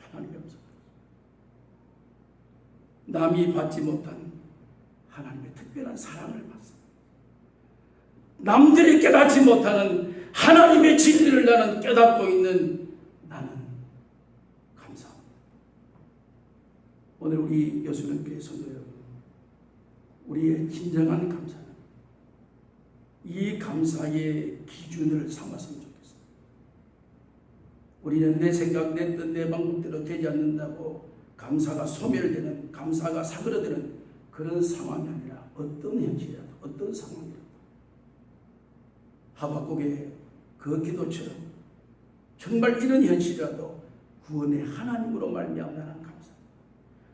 하나님의 음성. 남이 받지 못한 하나님의 특별한 사랑을 받습니다. 남들이 깨닫지 못하는 하나님의 진리를 나는 깨닫고 있는 나는 감사합니다. 오늘 우리 여수련교회 성도 여러분, 우리의 진정한 감사는 이 감사의 기준을 삼았으면 좋겠습니다. 우리는 내 생각, 내 뜻, 내 방법대로 되지 않는다고 감사가 소멸되는, 감사가 사그러드는 그런 상황이 아니라 어떤 현실이라도, 어떤 상황이라도 하박국의 그 기도처럼 정말 이런 현실이라도 구원의 하나님으로 말미암아 나는 감사.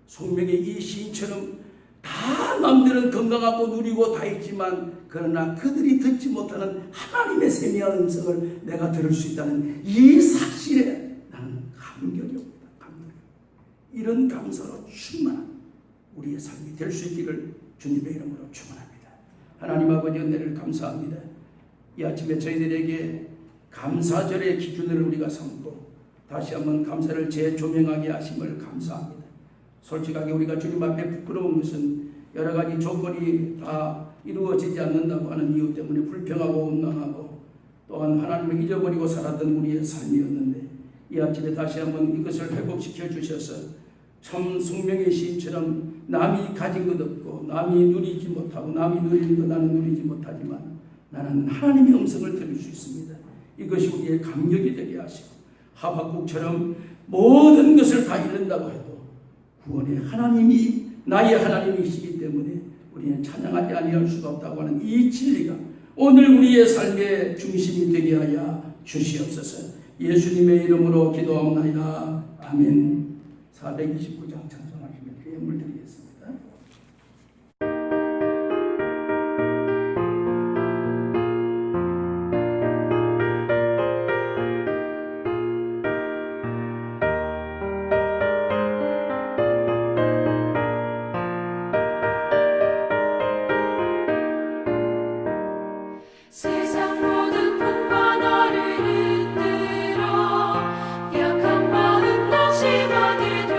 송명의 이 시인처럼 다 남들은 건강하고 누리고 다 있지만 그러나 그들이 듣지 못하는 하나님의 세미한 음성을 내가 들을 수 있다는 이 사실에 나는 감격이 옵니다. 감격. 이런 감사로 충만한 우리의 삶이 될 수 있기를 주님의 이름으로 축원합니다. 하나님 아버지 은혜를 감사합니다. 이 아침에 저희들에게 감사절의 기준을 우리가 삼고 다시 한번 감사를 재조명하게 하심을 감사합니다. 솔직하게 우리가 주님 앞에 부끄러운 것은 여러 가지 조건이 다 이루어지지 않는다고 하는 이유 때문에 불평하고 원망하고 또한 하나님을 잊어버리고 살았던 우리의 삶이었는데 이 아침에 다시 한번 이것을 회복시켜 주셔서 참 송명의 시인처럼 남이 가진 것 없고 남이 누리지 못하고 남이 누리는 것 나는 누리지 못하지만 나는 하나님의 음성을 들을 수 있습니다. 이것이 우리의 감격이 되게 하시고 하박국처럼 모든 것을 다 잃는다고 해도 구원의 하나님이 나의 하나님이시기 때문에 우리는 찬양하지 아니할 수가 없다고 하는 이 진리가 오늘 우리의 삶의 중심이 되게 하여 주시옵소서. 예수님의 이름으로 기도하옵나이다. 아멘. 429장 찬송하시며 예물 드리겠습니다. 세상 모든 풍과 나를 흔들어 약한 마음 낙심하게 돼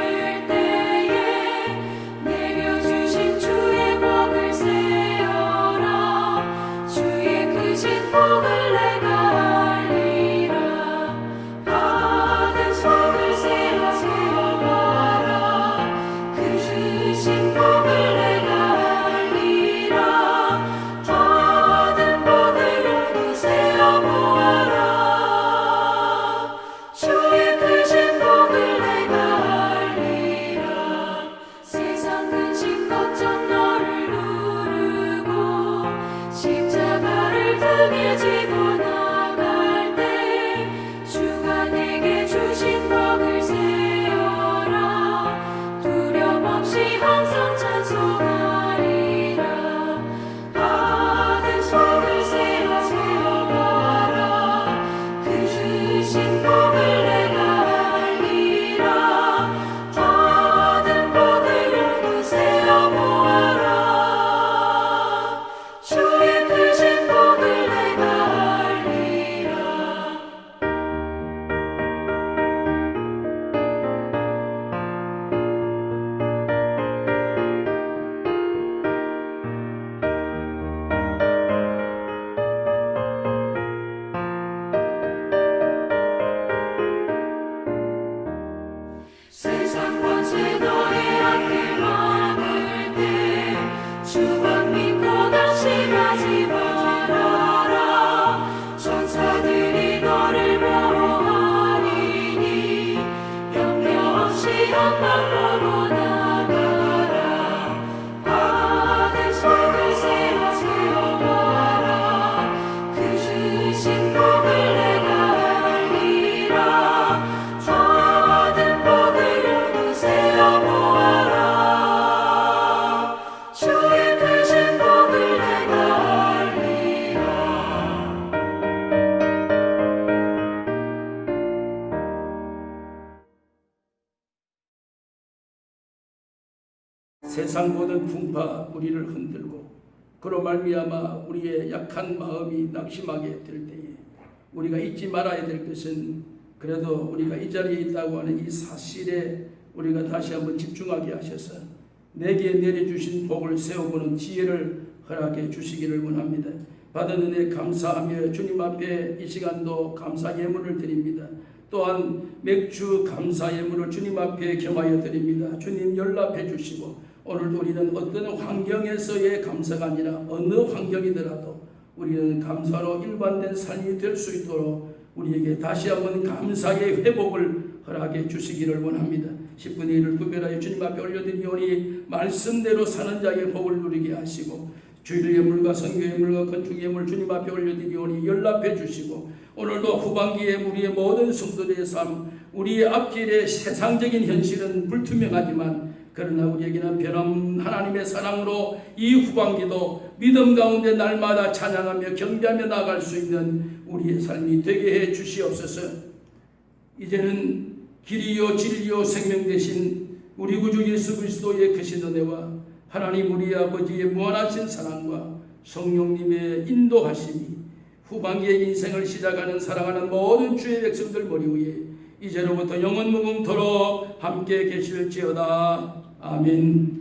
세상 모든 풍파 우리를 흔들고 그로 말미암아 우리의 약한 마음이 낙심하게 될 때에 우리가 잊지 말아야 될 것은 그래도 우리가 이 자리에 있다고 하는 이 사실에 우리가 다시 한번 집중하게 하셔서 내게 내려주신 복을 세워보는 지혜를 허락해 주시기를 원합니다. 받은 은혜 감사하며 주님 앞에 이 시간도 감사 예물을 드립니다. 또한 맥주 감사 예물을 주님 앞에 겸하여 드립니다. 주님 연락해 주시고 오늘도 우리는 어떤 환경에서의 감사가 아니라 어느 환경이더라도 우리는 감사로 일관된 삶이 될 수 있도록 우리에게 다시 한번 감사의 회복을 허락해 주시기를 원합니다. 10분의 1을 구별하여 주님 앞에 올려드리오니 말씀대로 사는 자의 복을 누리게 하시고 주일 예물과 선교 예물과 건축 예물 주님 앞에 올려드리오니 연락해 주시고 오늘도 후반기에 우리의 모든 성도들의 삶 우리의 앞길의 세상적인 현실은 불투명하지만 그러나 우리에게는 변함 하나님의 사랑으로 이 후반기도 믿음 가운데 날마다 찬양하며 경배하며 나아갈 수 있는 우리의 삶이 되게 해 주시옵소서. 이제는 길이요 진리요 생명 되신 우리 구주 예수 그리스도의 크신 은혜와 하나님 우리 아버지의 무한하신 사랑과 성령님의 인도하심이 후반기의 인생을 시작하는 사랑하는 모든 주의 백성들 머리 위에 이제로부터 영원 무궁토록 함께 계실지어다. 아멘.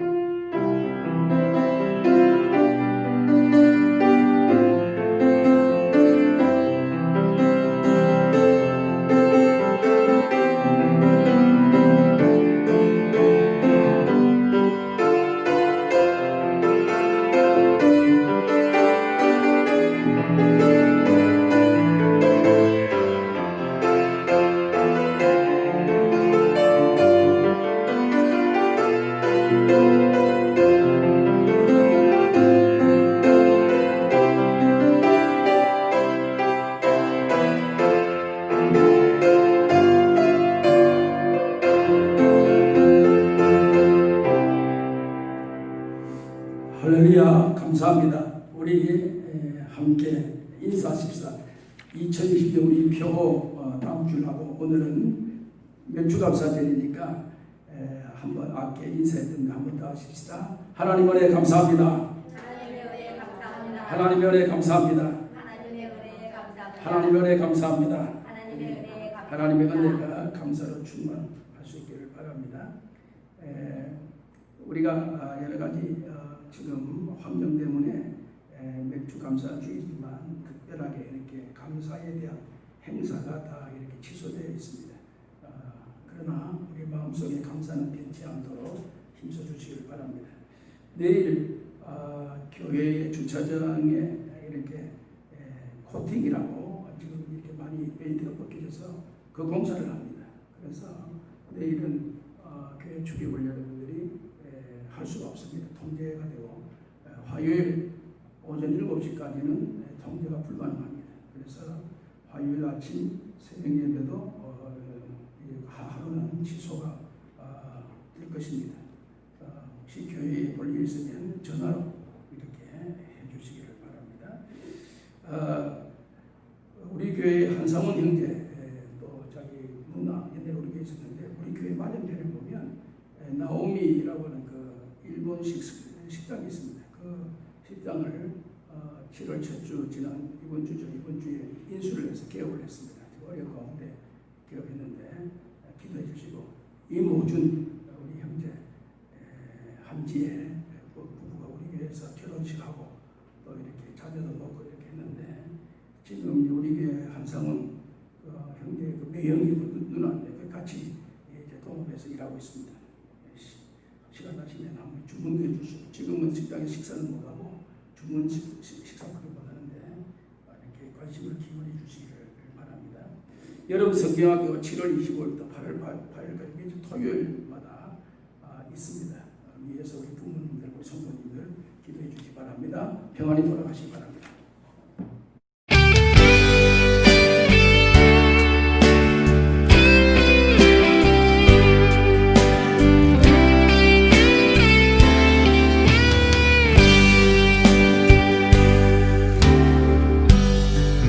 할렐루야. 감사합니다. 우리 함께 인사십사 2020년 우리 표호 다음 주를 하고 오늘은 맥주감사절이니까 한번 아께 인사했던 거 한번 더 하십시다. 하나님 은혜 감사합니다. 하나님 은혜 감사합니다. 하나님 은혜 감사합니다. 하나님의 은혜가 감사로 충만할 수 있기를 바랍니다. 우리가 여러 가지 지금 환경 때문에 맥주 감사 주이지만 특별하게 이렇게 감사에 대한 행사가 다 이렇게 취소되어 있습니다. 그러나 우리 마음속에 감사는 변치 않도록 힘써 주시길 바랍니다. 내일 교회의 주차장에 이렇게 코팅이라고 지금 이렇게 많이 베이트가 벗겨져서 그 공사를 합니다. 그래서 내일은 교회 출입을 여러분들이 할 수가 없습니다. 통제가 되고 화요일 오전 7시까지는 통제가 불가능합니다. 그래서 화요일 아침 새벽 예배도 하루는 취소가 될 것입니다. 혹시 교회에 볼 일 있으면 전화로 이렇게 해주시기를 바랍니다. 우리 교회 한상원 형제 또 자기 누나 옛날에 우리 교회 있었는데 우리 교회 맞은편에 보면 나오미라고 하는 그 일본식 식당이 있습니다. 그 식당을 7월 첫 주 지난 이번 주에 인수를 해서 개업을 했습니다. 어려운 가운데 개업했는데 기도해 주시고 이모준 우리 형제 한지혜 부부가 우리 교회에서 결혼식하고 또 이렇게 자녀도 놓고 이렇게 했는데 지금 우리 교회 한상은 형제 그 매형이 누나인데 같이 이제 동업해서 일하고 있습니다. 시간 나시면 한번 주문해 주시고 지금은 식당에 식사는 못하고 주문 식사밖에 못하는데 이렇게 관심을 기울여 주시기를 바랍니다. 여러분 성경학교 7월 25일부터 8월 8일까지 매주 토요일마다 있습니다. 위에서 우리 부모님들, 우리 성도님들 기도해 주시기 바랍니다. 평안히 돌아가시기 바랍니다.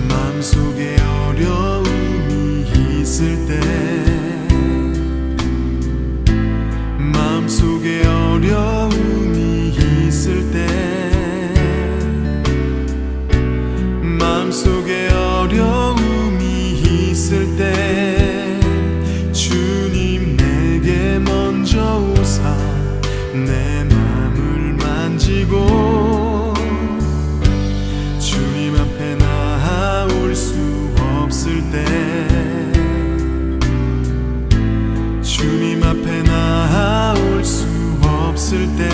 마음속에 어려움이 있을 때 마음속에 어려움 내 맘을 만지고 주님 앞에 나올 수 없을 때 주님 앞에 나올 수 없을 때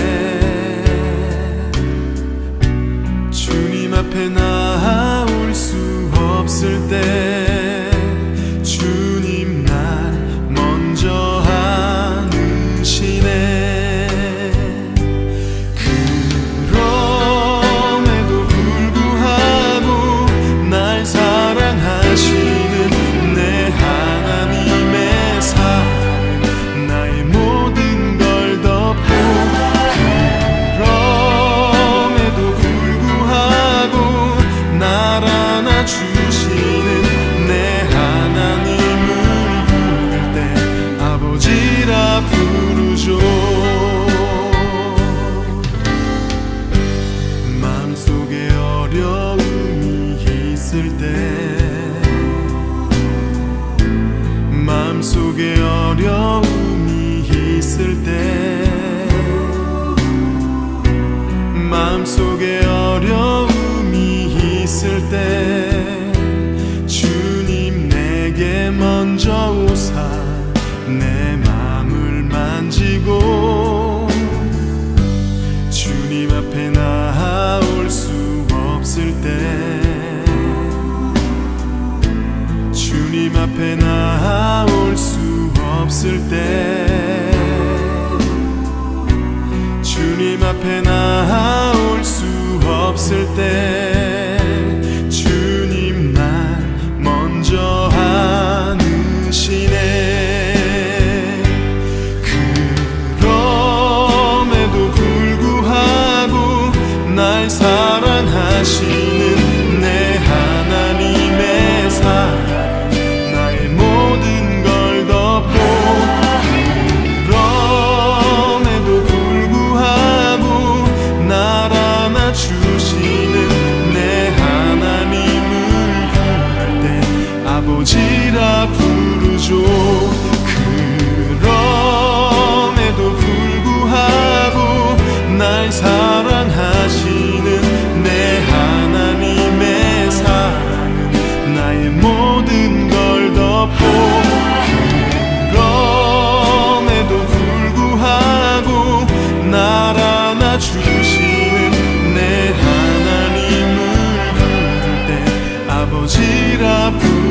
주님 앞에 나올 수 없을 때 주님 날 먼저 아시네. 그럼에도 불구하고 날 사랑하시는 내 하나님의 사랑은 나의 모든 걸 덮고 그럼에도 불구하고 날 안아주시는 내 하나님을 부를 때 아버지라 부르죠. 마음속에 어려움이 있을 때 마음속에 어려움이 있을 때 마음속에 어려움이 있을 때 주님 내게 먼저 오사 내 맘을 만지고 주님 앞에 나올 수 없을 때 주님 앞에 나올 수 없을 때 주님 앞에 나올 수 없을 때 주님 날 먼저 아시네. 그럼에도 불구하고 날 사랑하시는 내 하나님의 사랑 나의 모든 걸 덮고 그럼에도 불구하고 날 안아주시는 내 하나님을 부를 때 아버지라 부르죠. 그럼에도 불구하고 날 사랑하시는 내 하나님의 사랑은 나의 모든 걸 덮고 그럼에도 불구하고 날 안아주시는 내 하나님을 부를 때 아버지라 부르죠.